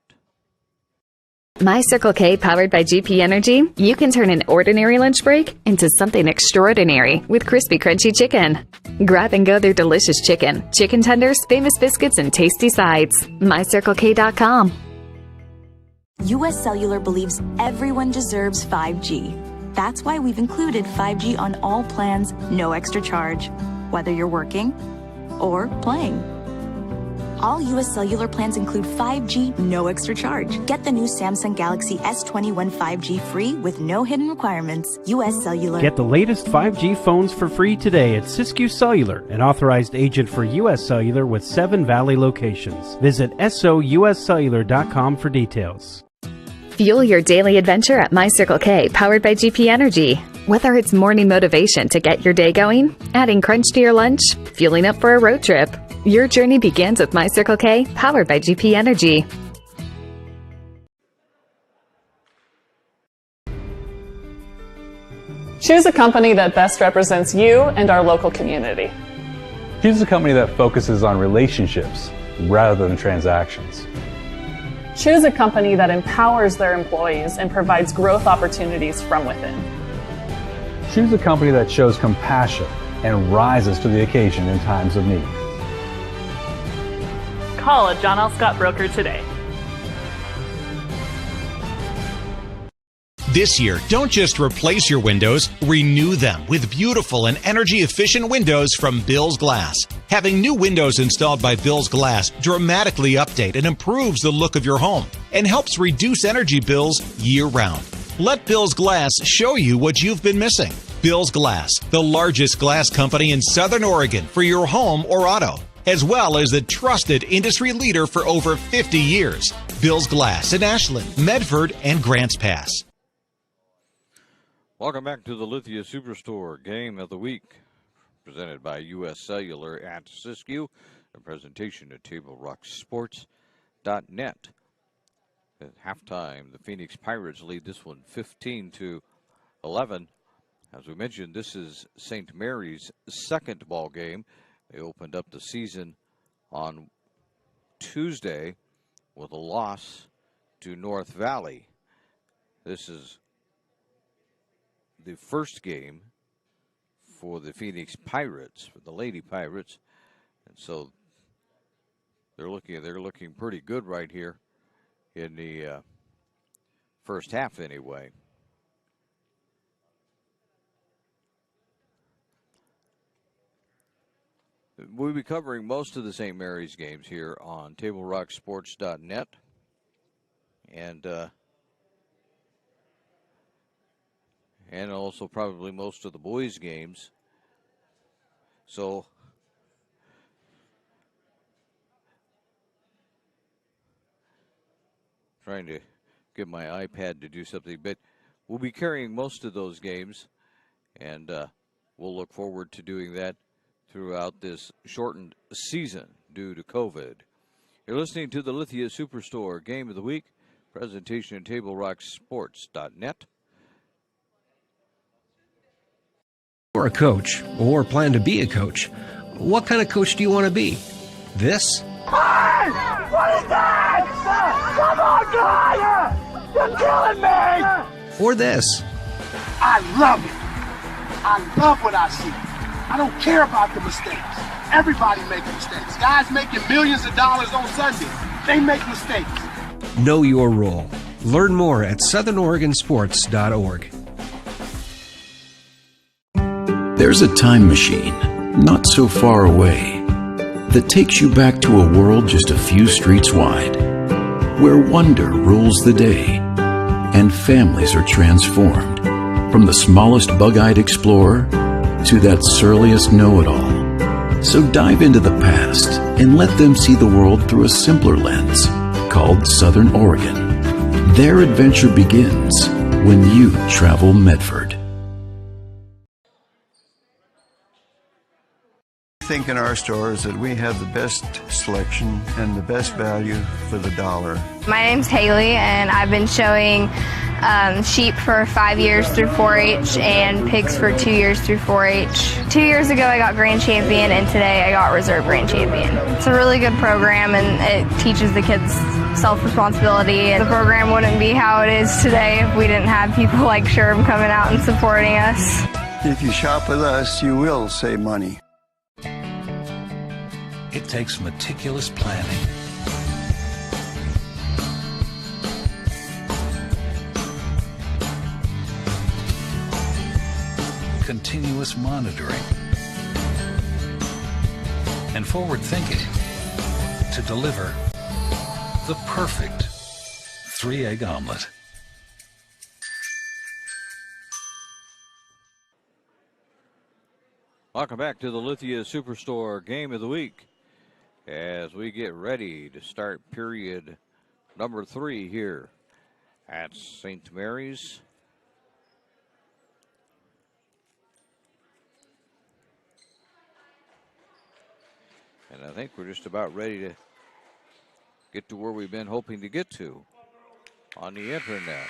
My Circle K, powered by GP Energy, you can turn an ordinary lunch break into something extraordinary with crispy, crunchy chicken. Grab and go their delicious chicken, chicken tenders, famous biscuits, and tasty sides. MyCircleK.com. U.S. Cellular believes everyone deserves 5G. That's why we've included 5G on all plans, no extra charge, whether you're working or playing. All U.S. Cellular plans include 5G, no extra charge. Get the new Samsung Galaxy S21 5G free with no hidden requirements. U.S. Cellular. Get the latest 5G phones for free today at Siskiyou Cellular, an authorized agent for U.S. Cellular with 7 Valley locations. Visit souscellular.com for details. Fuel your daily adventure at My Circle K, powered by GP Energy. Whether it's morning motivation to get your day going, adding crunch to your lunch, fueling up for a road trip, your journey begins with My Circle K, powered by GP Energy. Choose a company that best represents you and our local community. Choose a company that focuses on relationships rather than transactions. Choose a company that empowers their employees and provides growth opportunities from within. Choose a company that shows compassion and rises to the occasion in times of need. Call a John L. Scott broker today. This year, don't just replace your windows, renew them with beautiful and energy-efficient windows from Bill's Glass. Having new windows installed by Bill's Glass dramatically update and improves the look of your home and helps reduce energy bills year-round. Let Bill's Glass show you what you've been missing. Bill's Glass, the largest glass company in Southern Oregon for your home or auto, as well as the trusted industry leader for over 50 years. Bill's Glass in Ashland, Medford, and Grants Pass. Welcome back to the Lithia Superstore Game of the Week, presented by U.S. Cellular at Siskiyou, a presentation at TableRockSports.net. At halftime, the Phoenix Pirates lead this one 15-11. As we mentioned, this is St. Mary's second ball game. They opened up the season on Tuesday with a loss to North Valley. This is the first game for the Phoenix Pirates, for the Lady Pirates, and so they're looking pretty good right here in the first half, anyway. We'll be covering most of the St. Mary's games here on TableRockSports.net, and also probably most of the boys' games. So trying to get my iPad to do something, but we'll be carrying most of those games, and we'll look forward to doing that throughout this shortened season due to COVID. You're listening to the Lithia Superstore Game of the Week, presentation at TableRockSports.net. You're a coach or plan to be a coach. What kind of coach do you want to be? This? Hey! What is that? Come on, God! You're killing me! Or this? I love it. I love what I see. I don't care about the mistakes. Everybody makes mistakes. Guys making millions of dollars on Sunday, they make mistakes. Know your role. Learn more at SouthernOregonSports.org. There's a time machine, not so far away, that takes you back to a world just a few streets wide, where wonder rules the day, and families are transformed, from the smallest bug-eyed explorer to that surliest know-it-all. So dive into the past and let them see the world through a simpler lens, called Southern Oregon. Their adventure begins when you travel Medford. We think in our stores that we have the best selection and the best value for the dollar. My name's Haley, and I've been showing sheep for 5 years through 4-H and pigs for 2 years through 4-H. 2 years ago I got grand champion, and today I got reserve grand champion. It's a really good program, and it teaches the kids self-responsibility. The program wouldn't be how it is today if we didn't have people like Sherb coming out and supporting us. If you shop with us, you will save money. It takes meticulous planning, continuous monitoring, and forward thinking to deliver the perfect 3-egg omelet. Welcome back to the Lithia Superstore Game of the Week as we get ready to start period number 3 here at St. Mary's. And I think we're just about ready to get to where we've been hoping to get to on the internet.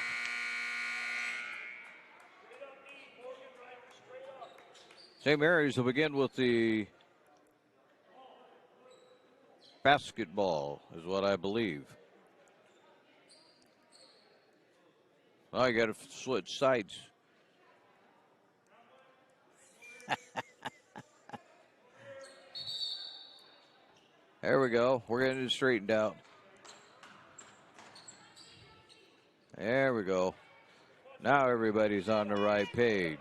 St. Mary's will begin with the basketball, is what I believe. Oh, you got to switch sides. There we go. We're getting it straightened out. There we go. Now everybody's on the right page.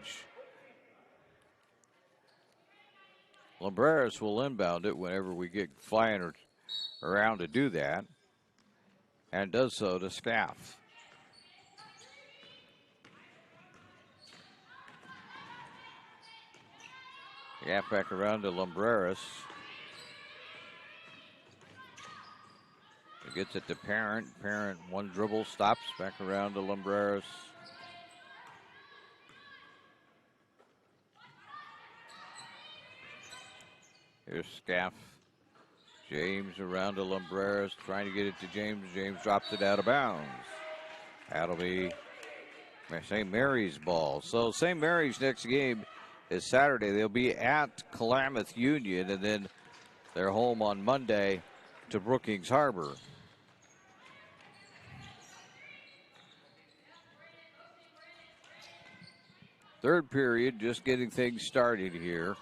Lumbreras will inbound it whenever we get flying around to do that, and does so to Scaff. Scaff back around to Lumbreras. He gets it to Parent. Parent, one dribble, stops, back around to Lumbreras. Here's Scaff. James around to Lumbreras, trying to get it to James. James drops it out of bounds. That'll be St. Mary's ball. So St. Mary's next game is Saturday. They'll be at Klamath Union, and then they're home on Monday to Brookings Harbor. Third period, just getting things started here.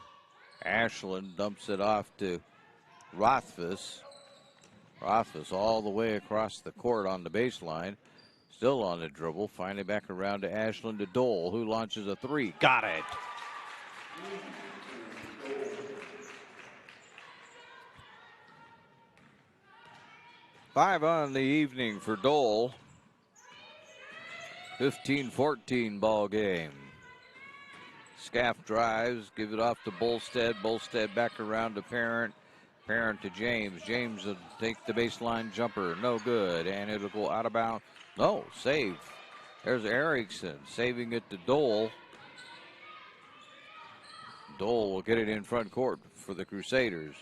Ashland dumps it off to Rothfuss. Rothfuss all the way across the court on the baseline. Still on the dribble. Finally back around to Ashland to Dole, who launches a three. Got it. Five on the evening for Dole. 15-14 ball game. Scaff drives, give it off to Bolstead. Bolstead back around to Parent. Parent to James. James will take the baseline jumper. No good. And it'll go out of bounds. No, save. There's Erickson saving it to Dole. Dole will get it in front court for the Crusaders.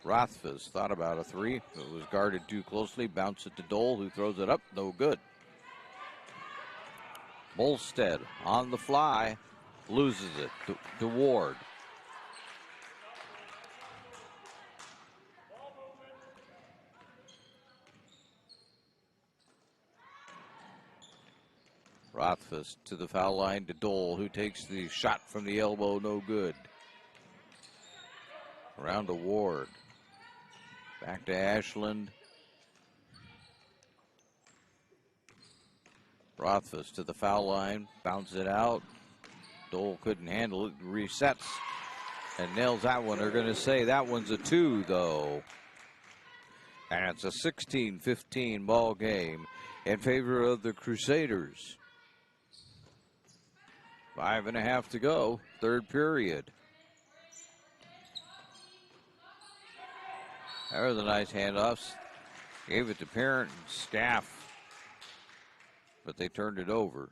Rothfuss thought about a three. It was guarded too closely. Bounce it to Dole, who throws it up. No good. Bolstead on the fly. Loses it to Ward. Rothfuss to the foul line to Dole, who takes the shot from the elbow. No good. Around to Ward. Back to Ashland. Rothfuss to the foul line. Bounce it out. Dole couldn't handle it. Resets and nails that one. They're going to say that one's a two, though. And it's a 16-15 ball game in favor of the Crusaders. 5.5 to go, third period. There was a nice handoffs. Gave it to Parent and Scaff, but they turned it over.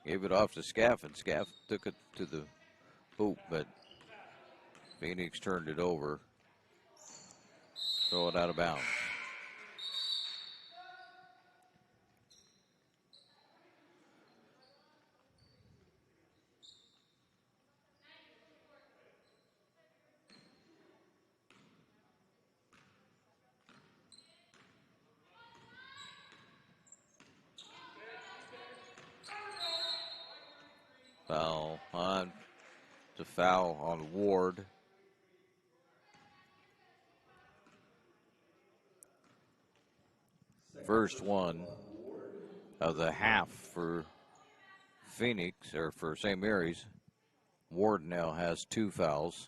Gave it off to Scaff, and Scaff took it to the hoop, but Phoenix turned it over. Throw it out of bounds. Foul on to foul on Ward. First one of the half for Phoenix, or for St. Mary's. Ward now has 2 fouls.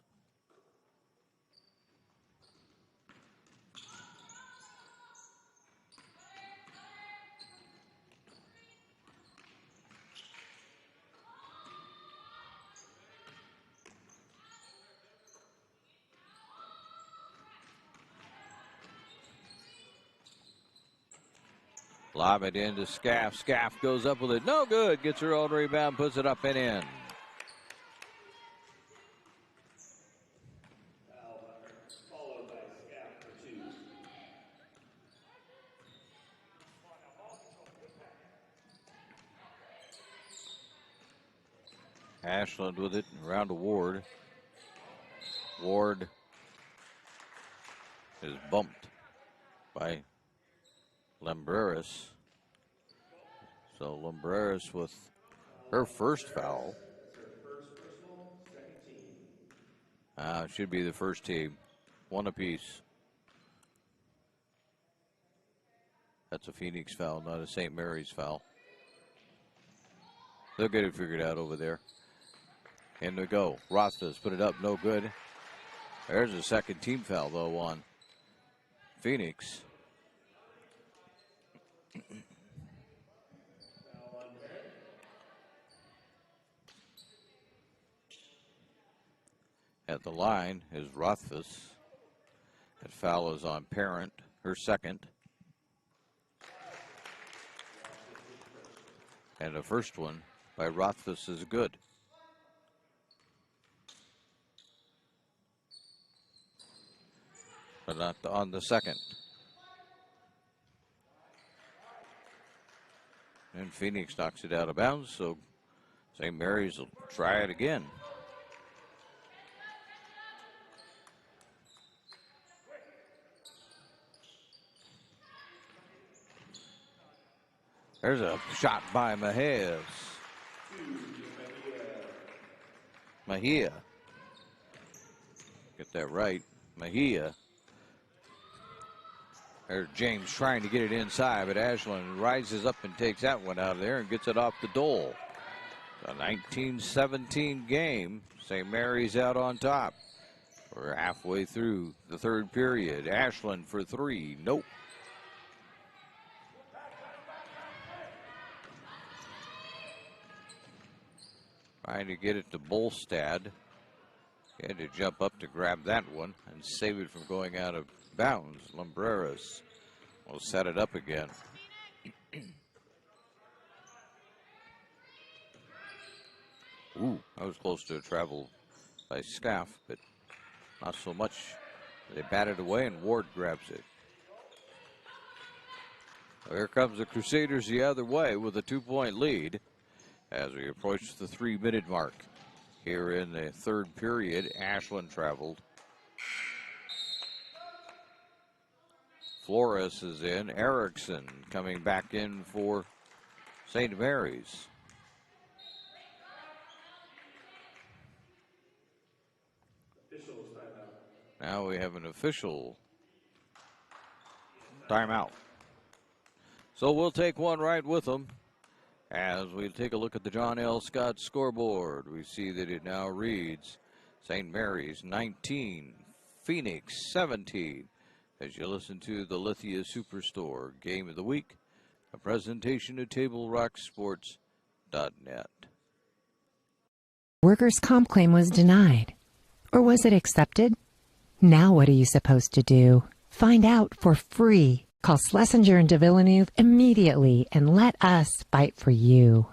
Lob it into Scaff. Scaff goes up with it. No good. Gets her own rebound, puts it up and in. Ashland with it around to Ward. Ward is bumped by Lumbreras. So Lumbreras with her first foul. Should be the first team. 1 apiece. That's a Phoenix foul, not a St. Mary's foul. They'll get it figured out over there. In they go. Rothfuss put it up, no good. There's a second team foul, though, on Phoenix. At the line is Rothfuss. That foul is on Parent, her second. And the first one by Rothfuss is good. but not on the second. And Phoenix knocks it out of bounds, so St. Mary's will try it again. There's a shot by Mejia. Get that right. Mejia. There's James trying to get it inside, but Ashland rises up and takes that one out of there and gets it off the Dole. A 19-17 game. St. Mary's out on top. We're halfway through the third period. Ashland for three. Nope. Trying to get it to Bolstad. He had to jump up to grab that one and save it from going out of bounds. Lumbreras will set it up again. Ooh, that was close to a travel by Scaff, but not so much. They bat it away and Ward grabs it. So here comes the Crusaders the other way with a 2-point lead as we approach the 3-minute mark. Here in the third period, Ashland traveled. Flores is in. Erickson coming back in for St. Mary's. Now we have an official timeout. So we'll take one right with them. As we take a look at the John L. Scott scoreboard, we see that it now reads St. Mary's 19, Phoenix 17. As you listen to the Lithia Superstore Game of the Week, a presentation of TableRockSports.net. Workers' comp claim was denied. Or was it accepted? Now what are you supposed to do? Find out for free. Call Schlesinger and de Villeneuve immediately and let us fight for you.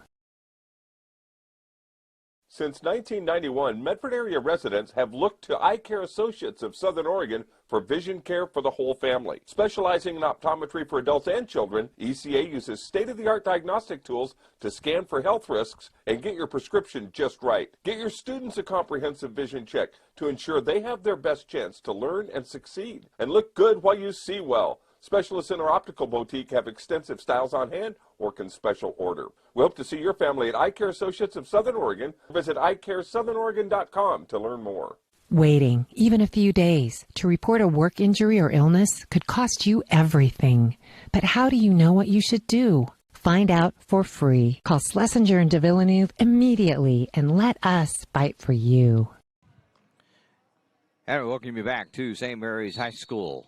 Since 1991, Medford area residents have looked to Eye Care Associates of Southern Oregon for vision care for the whole family. Specializing in optometry for adults and children, ECA uses state-of-the-art diagnostic tools to scan for health risks and get your prescription just right. Get your students a comprehensive vision check to ensure they have their best chance to learn and succeed. And look good while you see well. Specialists in our optical boutique have extensive styles on hand or can special order. We hope to see your family at Eye Care Associates of Southern Oregon. Visit eyecaresouthern.oregon.com to learn more. Waiting, even a few days, to report a work injury or illness could cost you everything. But how do you know what you should do? Find out for free. Call Schlesinger and de Villeneuve immediately and let us fight for you. And we welcome you back to St. Mary's High School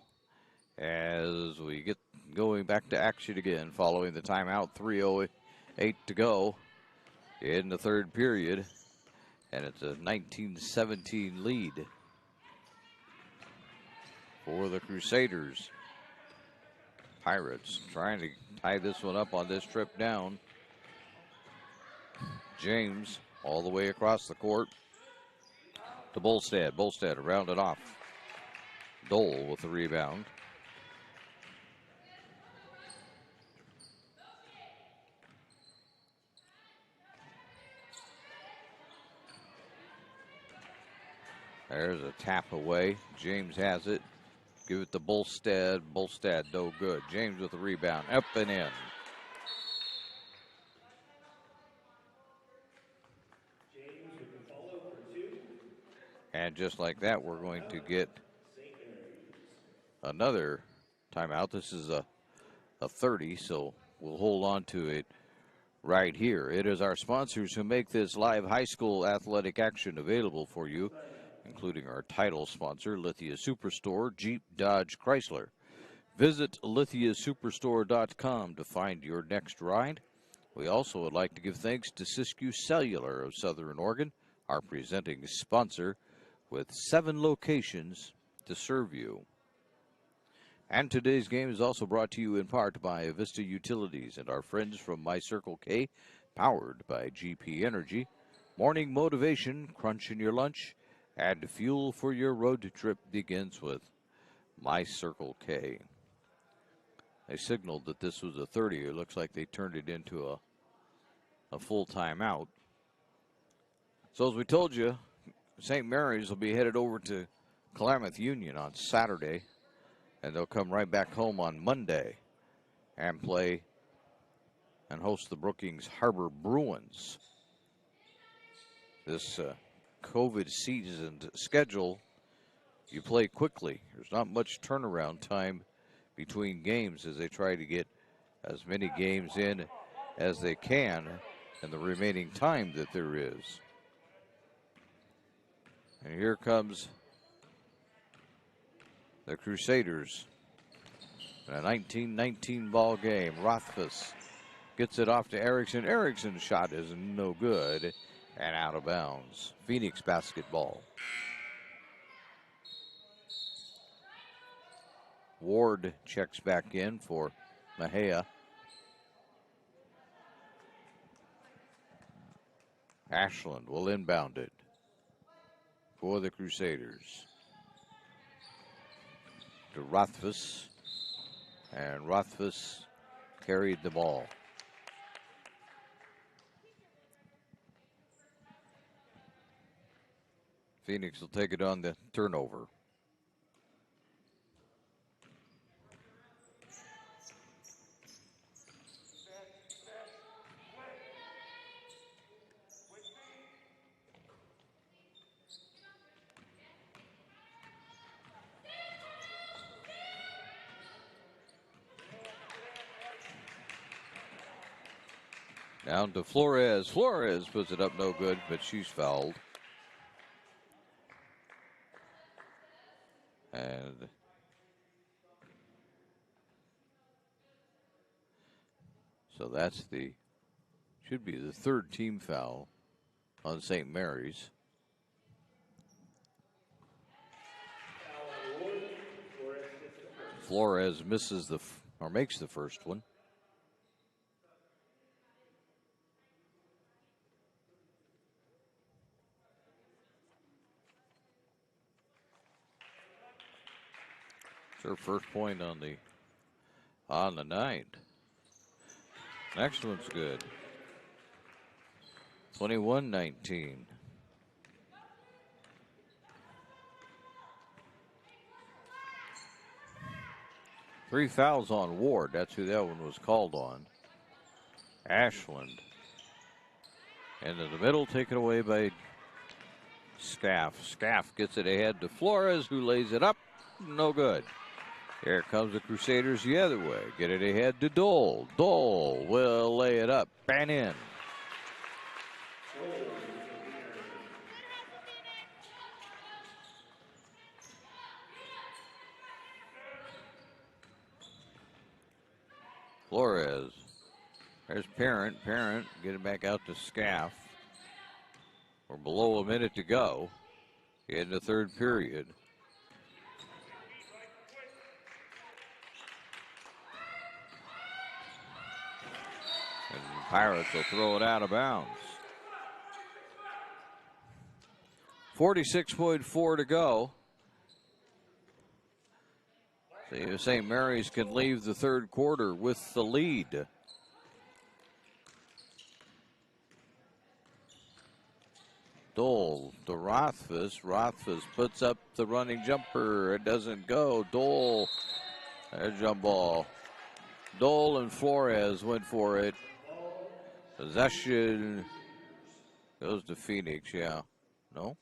as we get going back to action again following the timeout. 3:08 to go in the third period, and it's a 19-17 lead for the Crusaders. Pirates trying to tie this one up on this trip down. James all the way across the court to Bolstad. Bolstad around it off. Dole with the rebound. There's a tap away. James has it. Give it to Bolstad. Bolstad, no good. James with the rebound. Up and in. And just like that, we're going to get another timeout. This is a 30, so we'll hold on to it right here. It is our sponsors who make this live high school athletic action available for you, including our title sponsor, Lithia Superstore, Jeep, Dodge, Chrysler. Visit lithiasuperstore.com to find your next ride. We also would like to give thanks to Siskiyou Cellular of Southern Oregon, our presenting sponsor, with 7 locations to serve you. And today's game is also brought to you in part by Avista Utilities and our friends from My Circle K, powered by GP Energy. Morning motivation, crunch in your lunch, and fuel for your road trip begins with My Circle K. They signaled that this was a 30. It looks like they turned it into a full timeout. So as we told you, St. Mary's will be headed over to Klamath Union on Saturday, and they'll come right back home on Monday and play and host the Brookings Harbor Bruins. This COVID seasoned schedule, you play quickly. There's not much turnaround time between games as they try to get as many games in as they can in the remaining time that there is. And here comes the Crusaders in a 19-19 ball game. Rothfuss gets it off to Erickson. Erickson's shot is no good and out of bounds. Phoenix basketball. Ward checks back in for Mejia. Ashland will inbound it for the Crusaders. To Rothfuss, and Rothfuss carried the ball. Phoenix will take it on the turnover. Down to Flores. Flores puts it up no good, but she's fouled. And so that's should be the third team foul on St. Mary's. Flores misses or makes the first one. Her first point on the night. Next one's good. 21-19. Three fouls on Ward. That's who that one was called on. Ashland. And in the middle, taken away by Scaff. Scaff gets it ahead to Flores, who lays it up. No good. Here comes the Crusaders the other way. Get it ahead to Dole. Dole will lay it up and in. Flores. There's Parent. Parent get it back out to Scaff. We're below a minute to go in the third period. Pirates will throw it out of bounds. 46.4 to go. See if St. Mary's can leave the third quarter with the lead. Dole to Rothfuss. Rothfuss puts up the running jumper. It doesn't go. Dole, there's jump ball. Dole and Flores went for it. Possession goes to Phoenix, yeah. No?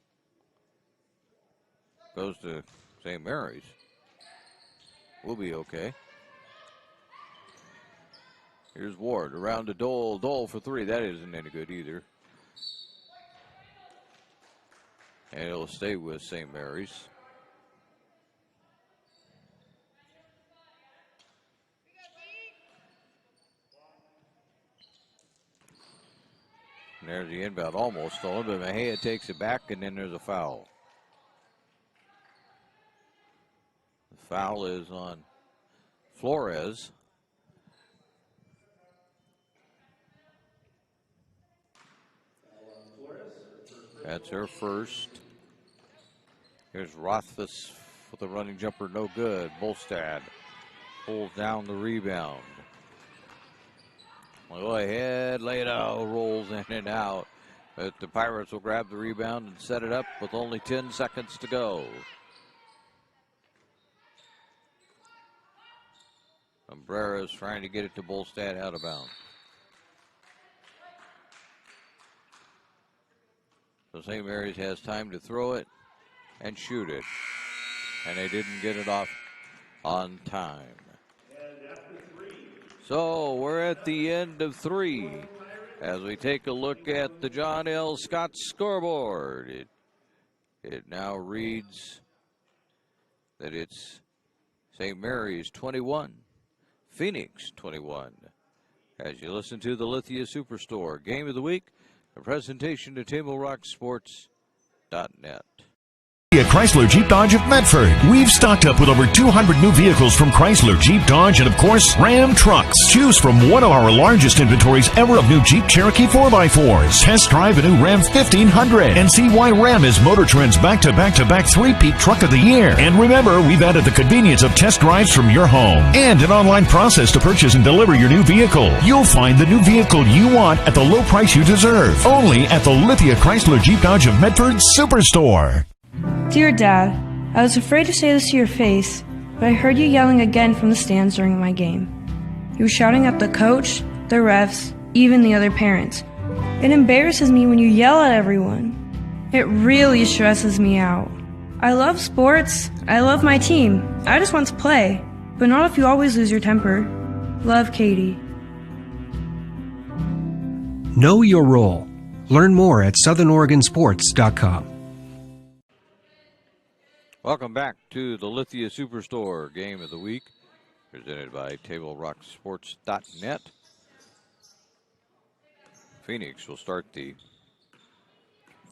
Goes to St. Mary's. We'll be okay. Here's Ward around to Dole. Dole for three. That isn't any good either. And it'll stay with St. Mary's. And there's the inbound, almost stolen, but Mejia takes it back, and then there's a foul. The foul is on Flores. That's her first. Here's Rothfuss with a running jumper, no good. Bolstad pulls down the rebound. Go ahead, Lado rolls in and out. But the Pirates will grab the rebound and set it up with only 10 seconds to go. Umbreras trying to get it to Bolstad out of bounds. So St. Mary's has time to throw it and shoot it. And they didn't get it off on time. So we're at the end of 3 as we take a look at the John L. Scott scoreboard. It now reads that it's St. Mary's 21, Phoenix 21. As you listen to the Lithia Superstore Game of the Week, a presentation to TableRockSports.net. At Chrysler Jeep Dodge of Medford, we've stocked up with over 200 new vehicles from Chrysler, Jeep, Dodge, and of course, Ram Trucks. Choose from one of our largest inventories ever of new Jeep Cherokee 4x4s. Test drive a new Ram 1500 and see why Ram is Motor Trend's back-to-back-to-back three-peat truck of the year. And remember, we've added the convenience of test drives from your home and an online process to purchase and deliver your new vehicle. You'll find the new vehicle you want at the low price you deserve. Only at the Lithia Chrysler Jeep Dodge of Medford Superstore. Dear Dad, I was afraid to say this to your face, but I heard you yelling again from the stands during my game. You were shouting at the coach, the refs, even the other parents. It embarrasses me when you yell at everyone. It really stresses me out. I love sports, I love my team, I just want to play, but not if you always lose your temper. Love, Katie. Know your role. Learn more at SouthernOregonSports.com. Welcome back to the Lithia Superstore Game of the Week, presented by TableRockSports.net. Phoenix will start the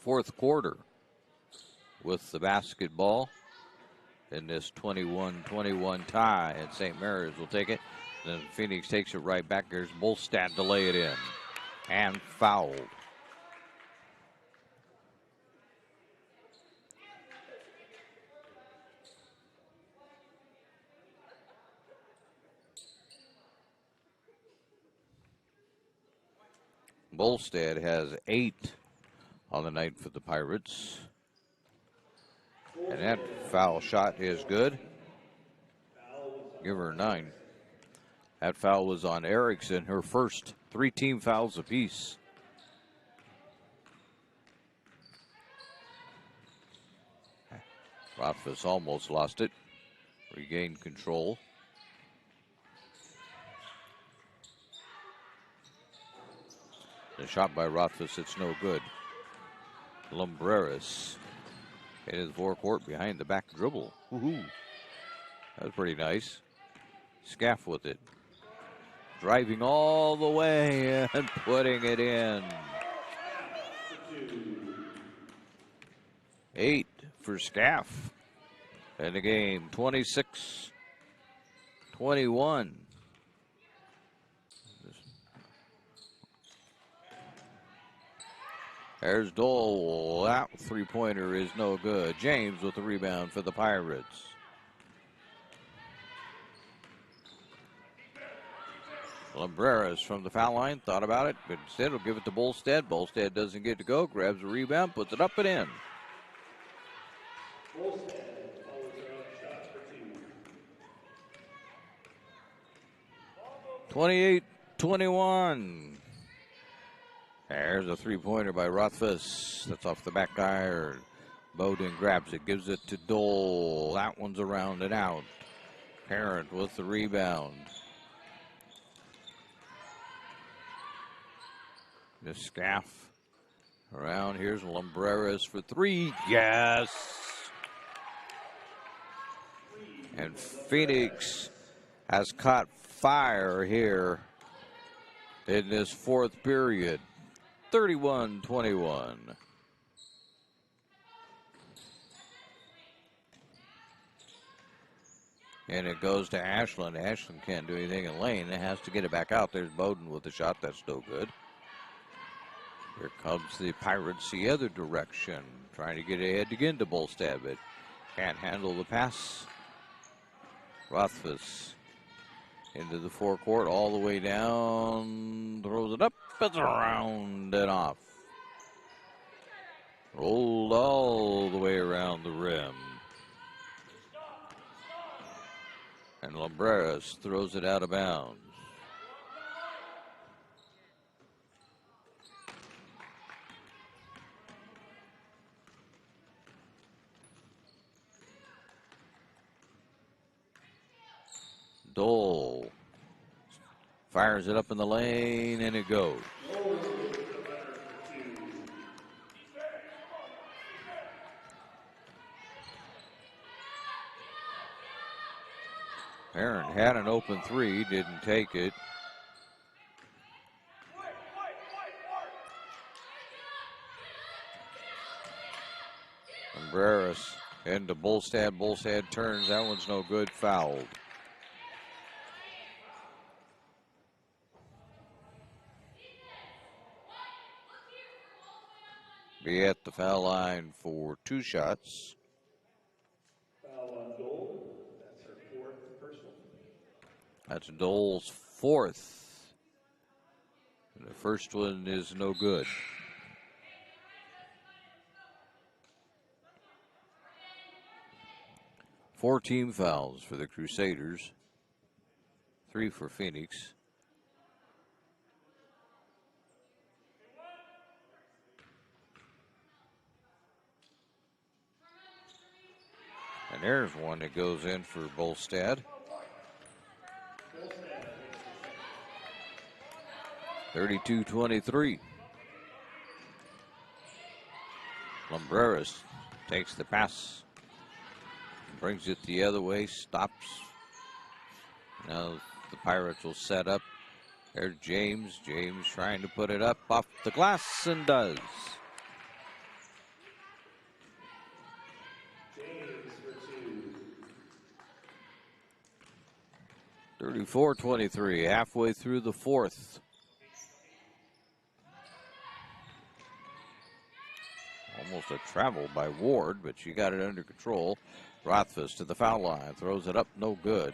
fourth quarter with the basketball in this 21-21 tie, and St. Mary's will take it. Then Phoenix takes it right back. There's Bolstad to lay it in, and fouled. Bolstad has 8 on the night for the Pirates. And that foul shot is good. Give her 9. That foul was on Erickson, her first 3 team fouls apiece. Rothfuss almost lost it. Regained control. The shot by Rothfuss, it's no good. Lumbreras in his forecourt behind the back dribble. Woohoo! That was pretty nice. Scaff with it. Driving all the way and putting it in. 8 for Scaff in the game. 26-21. There's Dole. That three-pointer is no good. James with the rebound for the Pirates. Lumbreras from the foul line thought about it, but instead will give it to Bolstad. Bolstad doesn't get to go. Grabs the rebound, puts it up and in. 28-21. There's a three-pointer by Rothfuss. That's off the back iron. Bowden grabs it, gives it to Dole. That one's around and out. Parent with the rebound. The Scaff around. Here's Lumbreras for 3. Yes! And Phoenix has caught fire here in this fourth period. 31-21. And it goes to Ashland. Ashland can't do anything in lane. It has to get it back out. There's Bowden with the shot. That's no good. Here comes the Pirates the other direction. Trying to get ahead again to Bolstad, but Can't handle the pass. Rothfuss into the forecourt, all the way down, throws it up, it's around and off. Rolled all the way around the rim. And Lumbreras throws it out of bounds. Dole fires it up in the lane, and it goes. Aaron had an open three, didn't take it. Lumbreras into Bolstad. Bolstad turns. That one's no good. Fouled. Be at the foul line for 2 shots. Foul on Dole. That's her 4th personal. That's Dole's 4th. And the first one is no good. Four team fouls for the Crusaders. 3 for Phoenix. And there's one that goes in for Bolstad. 32-23. Lumbreras takes the pass. Brings it the other way, stops. Now the Pirates will set up. There's James. James trying to put it up off the glass and does. 34-23, halfway through the 4th. Almost a travel by Ward, but she got it under control. Rothfuss to the foul line, throws it up, no good.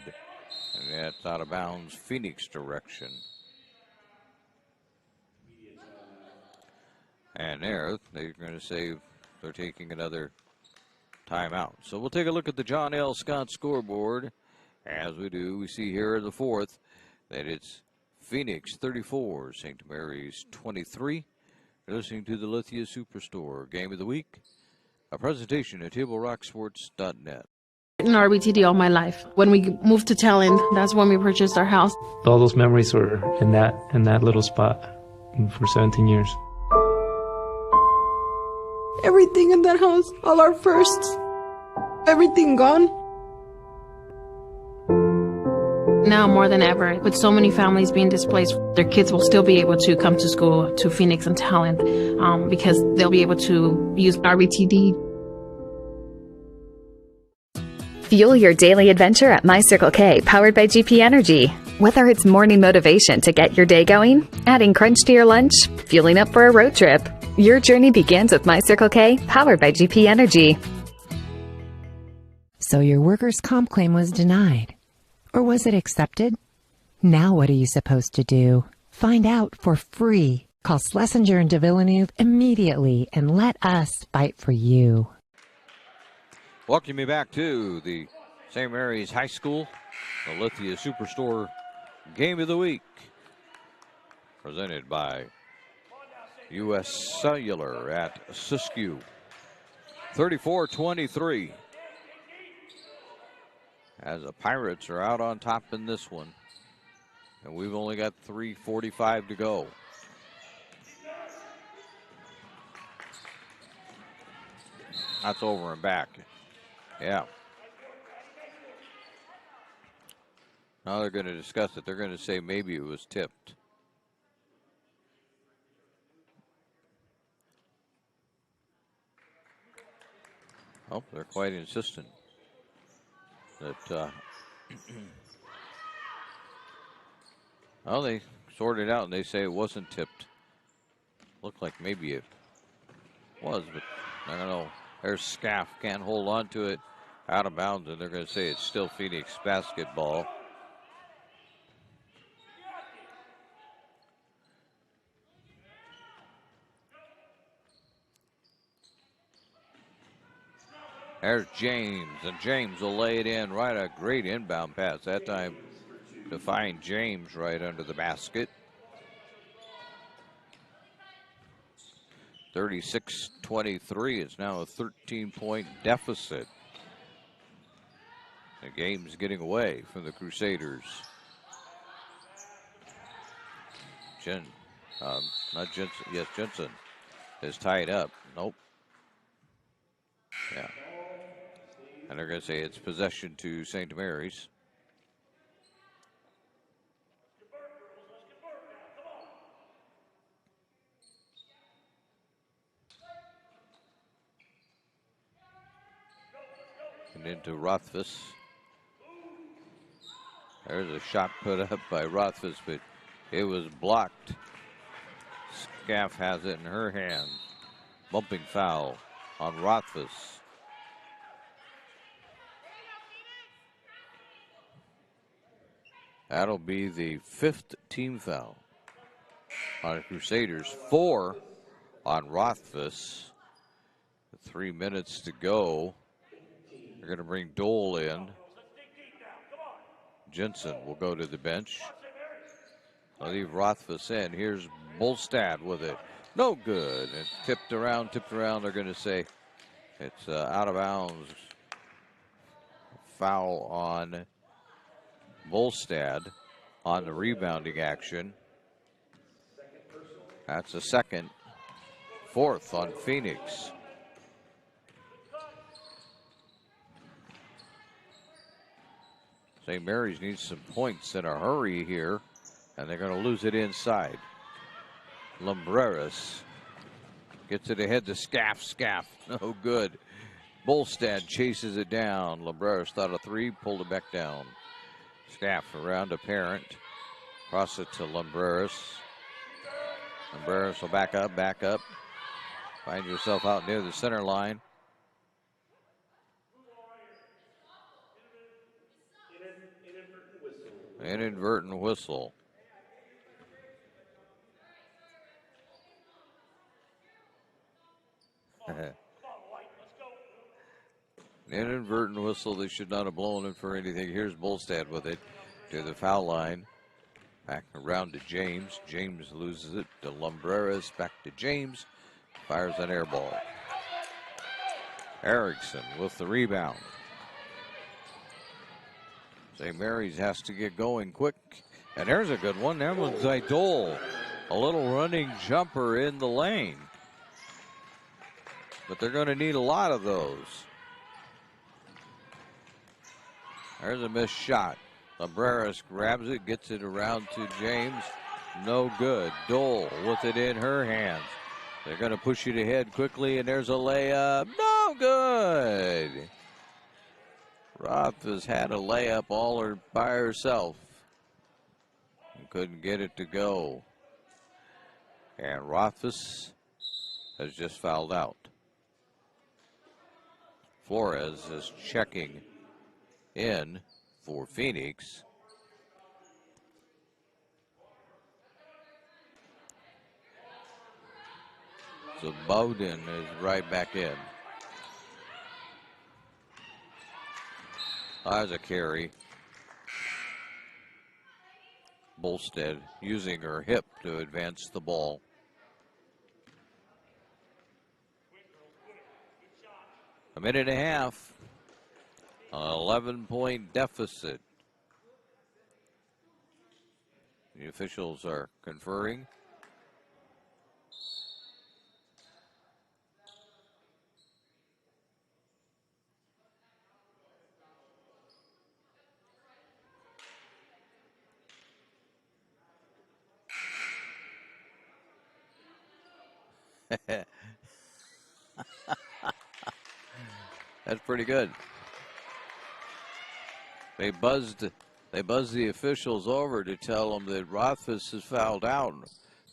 And that's out of bounds, Phoenix direction. And there, they're going to say they're taking another timeout. So we'll take a look at the John L. Scott scoreboard. As we do, we see here in the 4th that it's Phoenix 34, St. Mary's 23. You're listening to the Lithia Superstore Game of the Week, a presentation at TableRockSports.net. In RBTD all my life. When we moved to Talent, that's when we purchased our house. All those memories were in that little spot for 17 years. Everything in that house, all our firsts, everything gone. Now more than ever, with so many families being displaced, their kids will still be able to come to school to Phoenix and Talent because they'll be able to use RBTD. Fuel your daily adventure at My Circle K, powered by GP Energy. Whether it's morning motivation to get your day going, adding crunch to your lunch, fueling up for a road trip, your journey begins with My Circle K, powered by GP Energy. So your workers' comp claim was denied. Or was it accepted? Now what are you supposed to do? Find out for free. Call Schlesinger and de Villeneuve immediately and let us fight for you. Welcome you back to the St. Mary's High School, the Lithia Superstore Game of the Week, presented by U.S. Cellular at Siskiyou. 34-23. As the Pirates are out on top in this one. And we've only got 3:45 to go. That's over and back. Yeah. Now they're going to discuss it. They're going to say maybe it was tipped. Oh, they're quite insistent that well, they sorted it out and they say it wasn't tipped. Looked like maybe it was, but I don't know. There's Scaff, can't hold on to it. Out of bounds, and they're going to say it's still Phoenix basketball. There's James, and James will lay it in right. A great inbound pass that time to find James right under the basket. 36-23. It's now a 13-point deficit. The game's getting away from the Crusaders. Not Jensen. Yes, Jensen is tied up. Nope. Yeah. And they're going to say it's possession to St. Mary's. And into Rothfuss. There's a shot put up by Rothfuss, but it was blocked. Scaff has it in her hand. Bumping foul on Rothfuss. That'll be the 5th team foul on the Crusaders. 4 on Rothfuss. 3 minutes to go. They're going to bring Dole in. Jensen will go to the bench. I'll leave Rothfuss in. Here's Bolstad with it. No good. And tipped around. They're going to say it's out of bounds. Foul on Bolstad on the rebounding action. That's a second. 4th on Phoenix. St. Mary's needs some points in a hurry here, and they're going to lose it inside. Lumbreras gets it ahead to Scaff. No good. Bolstad chases it down. Lumbreras thought a 3, pulled it back down. Scaff around to Parent. Cross it to Lumbreras. Lumbreras will back up. Find yourself out near the center line. Inadvertent whistle. Inadvertent whistle. They should not have blown it for anything. Here's Bolstad with it to the foul line. Back around to James. James loses it to Lumbreras. Back to James. Fires an air ball. Erickson with the rebound. St. Mary's has to get going quick. And there's a good one. That one's by Dole. A little running jumper in the lane. But they're going to need a lot of those. There's a missed shot. Lumbreras grabs it, gets it around to James. No good. Dole with it in her hands. They're going to push it ahead quickly, and there's a layup. No good. Roth has had a layup all by herself and couldn't get it to go. And Rothfuss has just fouled out. Flores is checking in for Phoenix. So Bowden is right back in. There's a carry. Bolstad using her hip to advance the ball. A minute and a half. An 11-point deficit. The officials are conferring. That's pretty good. They buzzed the officials over to tell them that Rothfuss has fouled out.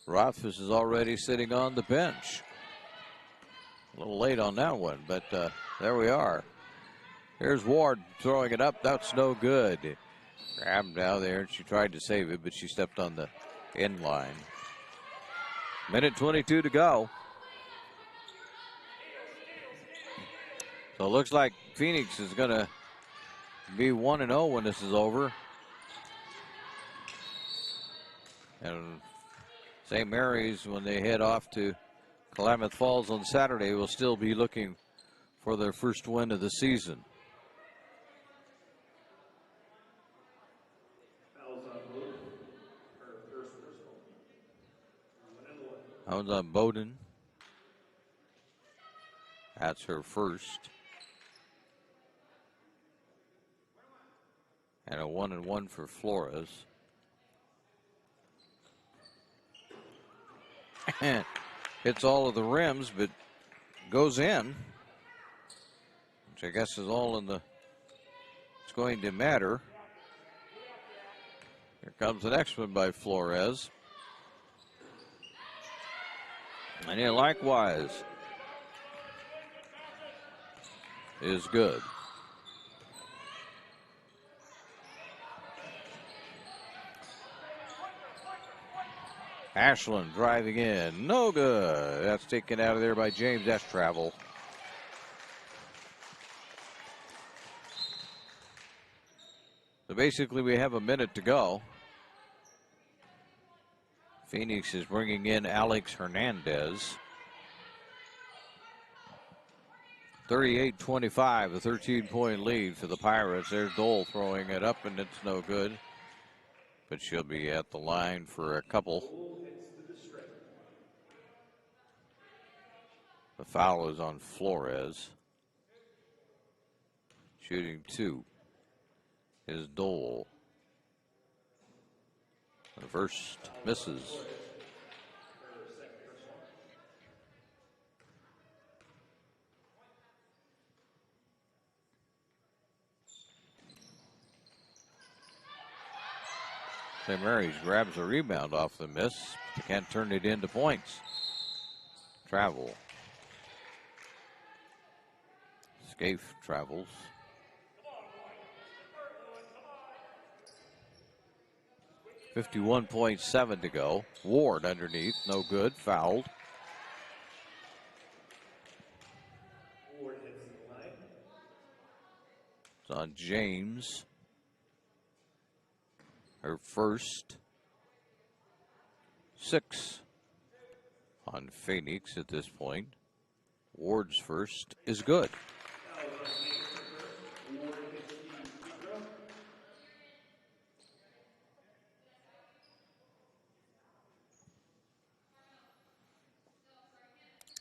Rothfuss is already sitting on the bench. A little late on that one, but there we are. Here's Ward throwing it up. That's no good. Grabbed out there, and she tried to save it, but she stepped on the end line. Minute 22 to go. So it looks like Phoenix is going to be 1-0 when this is over. And St. Mary's, when they head off to Klamath Falls on Saturday, will still be looking for their first win of the season. Fouls on Bowden. That's her first. And a 1-1 for Flores. Hits all of the rims, but goes in, which I guess is all in the, it's going to matter. Here comes the next one by Flores. And he likewise is good. Ashland driving in, no good. That's taken out of there by James Estravel. So basically we have a minute to go. Phoenix is bringing in Alex Hernandez. 38-25, a 13-point lead for the Pirates. There's Dole throwing it up, and it's no good. But she'll be at the line for a couple. The foul is on Flores. Shooting 2 is Dole. The first misses. St. Mary's grabs a rebound off the miss. They can't turn it into points. Travel. Scaife travels. .7 to go. Ward underneath, no good, fouled. It's on James. Her first. 6 on Phoenix at this point. Ward's first is good.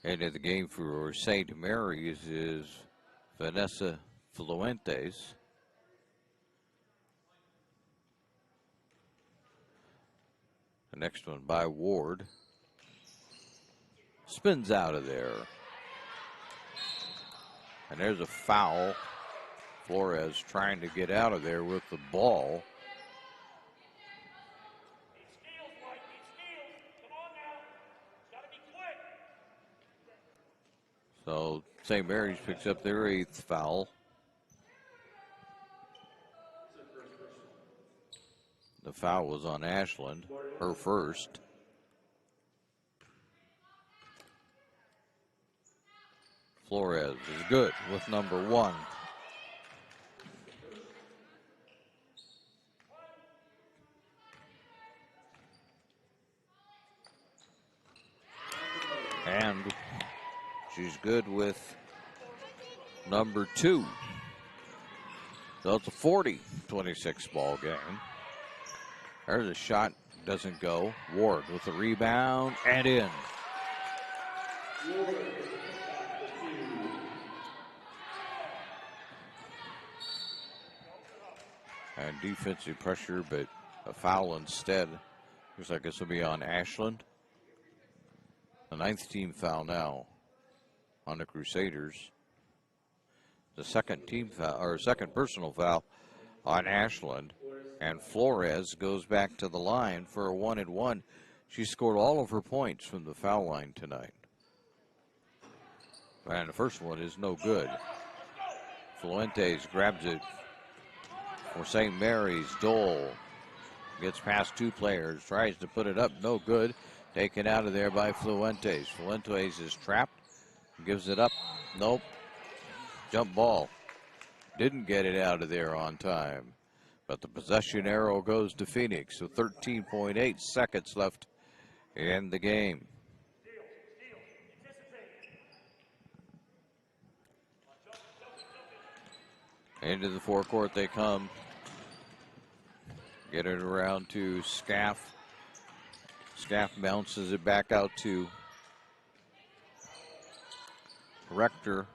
Into the game for St. Mary's is Vanessa Fluentes. The next one by Ward. Spins out of there. And there's a foul. Flores trying to get out of there with the ball. So St. Mary's picks up their 8th foul. The foul was on Ashland, her first. Flores is good with number 1. And she's good with number 2. So it's a 40-26 ball game. There's a shot, doesn't go. Ward with the rebound and in. And defensive pressure, but a foul instead. Looks like this will be on Ashland. The 9th team foul now on the Crusaders. The second team foul, or second personal foul on Ashland. And Flores goes back to the line for a 1-1. She scored all of her points from the foul line tonight. And the first one is no good. Fuentes grabs it for St. Mary's. Dole gets past two players, tries to put it up, no good. Taken out of there by Fuentes. Fuentes is trapped, gives it up, nope. Jump ball. Didn't get it out of there on time. But the possession arrow goes to Phoenix with 13.8 seconds left in the game. Into the forecourt they come. Get it around to Scaff. Scaff bounces it back out to Rector.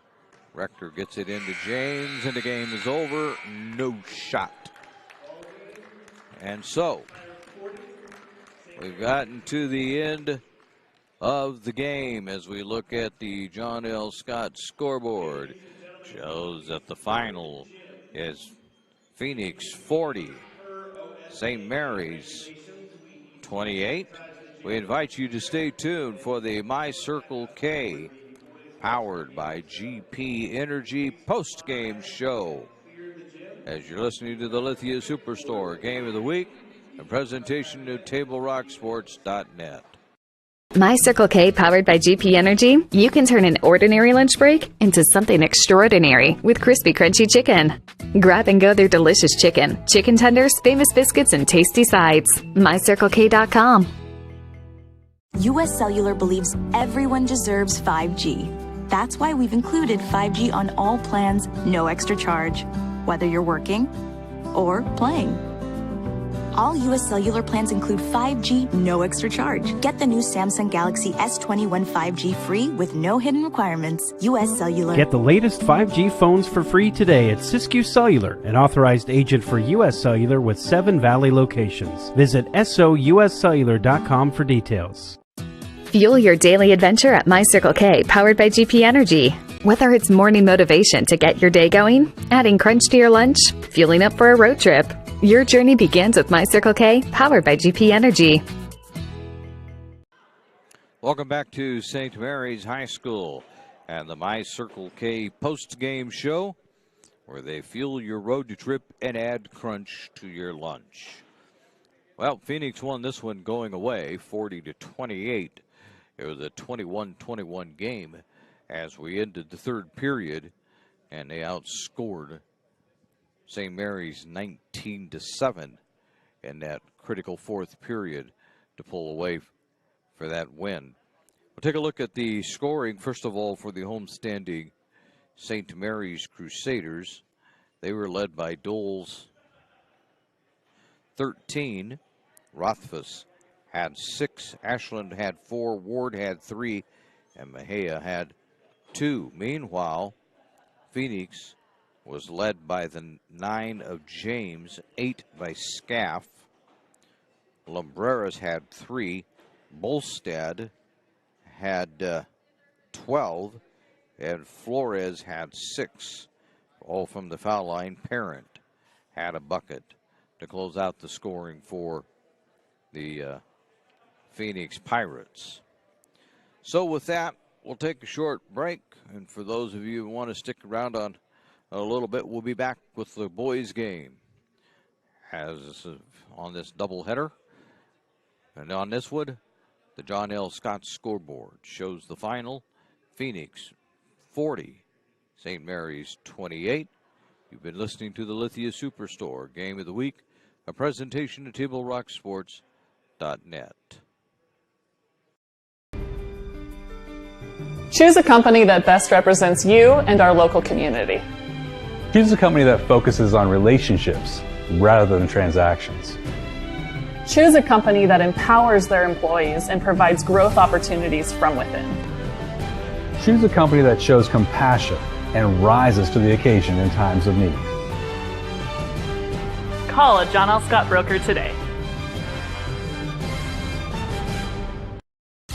Rector gets it into James, and the game is over. No shot. And so, we've gotten to the end of the game as we look at the John L. Scott scoreboard. Shows that the final is Phoenix 40, St. Mary's 28. We invite you to stay tuned for the My Circle K, powered by GP Energy post-game show, as you're listening to the Lithia Superstore Game of the Week, a presentation of TableRockSports.net. My Circle K, powered by GP Energy, you can turn an ordinary lunch break into something extraordinary with crispy, crunchy chicken. Grab and go their delicious chicken, chicken tenders, famous biscuits, and tasty sides. MyCircleK.com. US Cellular believes everyone deserves 5G. That's why we've included 5G on all plans, no extra charge, whether you're working or playing. All US Cellular plans include 5G, no extra charge. Get the new Samsung Galaxy S21 5G free with no hidden requirements. US Cellular. Get the latest 5G phones for free today at Siskiyou Cellular, an authorized agent for US Cellular with 7 Valley locations. Visit souscellular.com for details. Fuel your daily adventure at My Circle K, powered by GP Energy. Whether it's morning motivation to get your day going, adding crunch to your lunch, fueling up for a road trip, your journey begins with My Circle K, powered by GP Energy. Welcome back to St. Mary's High School and the My Circle K post-game show, where they fuel your road trip and add crunch to your lunch. Well, Phoenix won this one going away, 40-28. It was a 21-21 game as we ended the third period, and they outscored St. Mary's 19-7 in that critical fourth period to pull away for that win. We'll take a look at the scoring, first of all, for the homestanding St. Mary's Crusaders. They were led by Doles 13. Rothfuss had 6. Ashland had 4. Ward had 3. And Mejia had 2. Meanwhile, Phoenix was led by the 9 of James, 8 by Scaff. Lumbreras had 3. Bolstad had 12. And Flores had 6. All from the foul line. Parent had a bucket to close out the scoring for the Phoenix Pirates. So with that, we'll take a short break. And for those of you who want to stick around on a little bit, we'll be back with the boys' game as on this doubleheader. And on this one, the John L. Scott scoreboard shows the final: Phoenix 40, St. Mary's 28. You've been listening to the Lithia Superstore Game of the Week, a presentation of TableRockSports.net. Choose a company that best represents you and our local community. Choose a company that focuses on relationships rather than transactions. Choose a company that empowers their employees and provides growth opportunities from within. Choose a company that shows compassion and rises to the occasion in times of need. Call a John L. Scott broker today.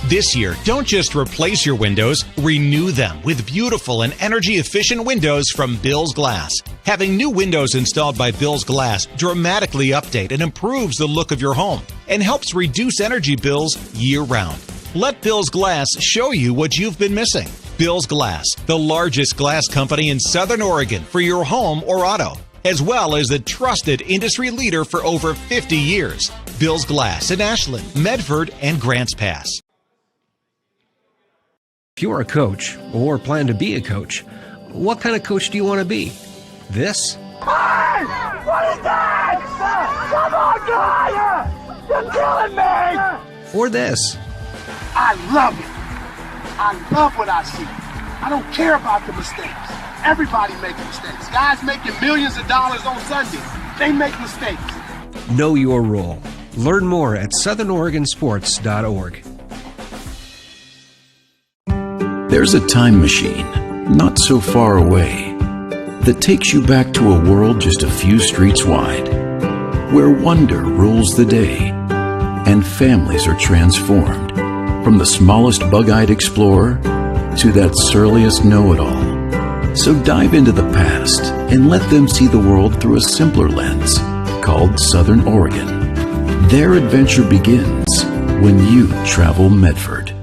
This year, don't just replace your windows, renew them with beautiful and energy-efficient windows from Bill's Glass. Having new windows installed by Bill's Glass dramatically update and improves the look of your home and helps reduce energy bills year-round. Let Bill's Glass show you what you've been missing. Bill's Glass, the largest glass company in Southern Oregon for your home or auto, as well as the trusted industry leader for over 50 years. Bill's Glass in Ashland, Medford, and Grants Pass. If you're a coach or plan to be a coach, what kind of coach do you want to be? This? Hey! What is that? Come on, guy! You're killing me! Or this? I love it. I love what I see. I don't care about the mistakes. Everybody makes mistakes. Guys making millions of dollars on Sunday, they make mistakes. Know your role. Learn more at southernoregonsports.org. There's a time machine, not so far away, that takes you back to a world just a few streets wide, where wonder rules the day, and families are transformed, from the smallest bug-eyed explorer to that surliest know-it-all. So dive into the past and let them see the world through a simpler lens called Southern Oregon. Their adventure begins when you travel Medford.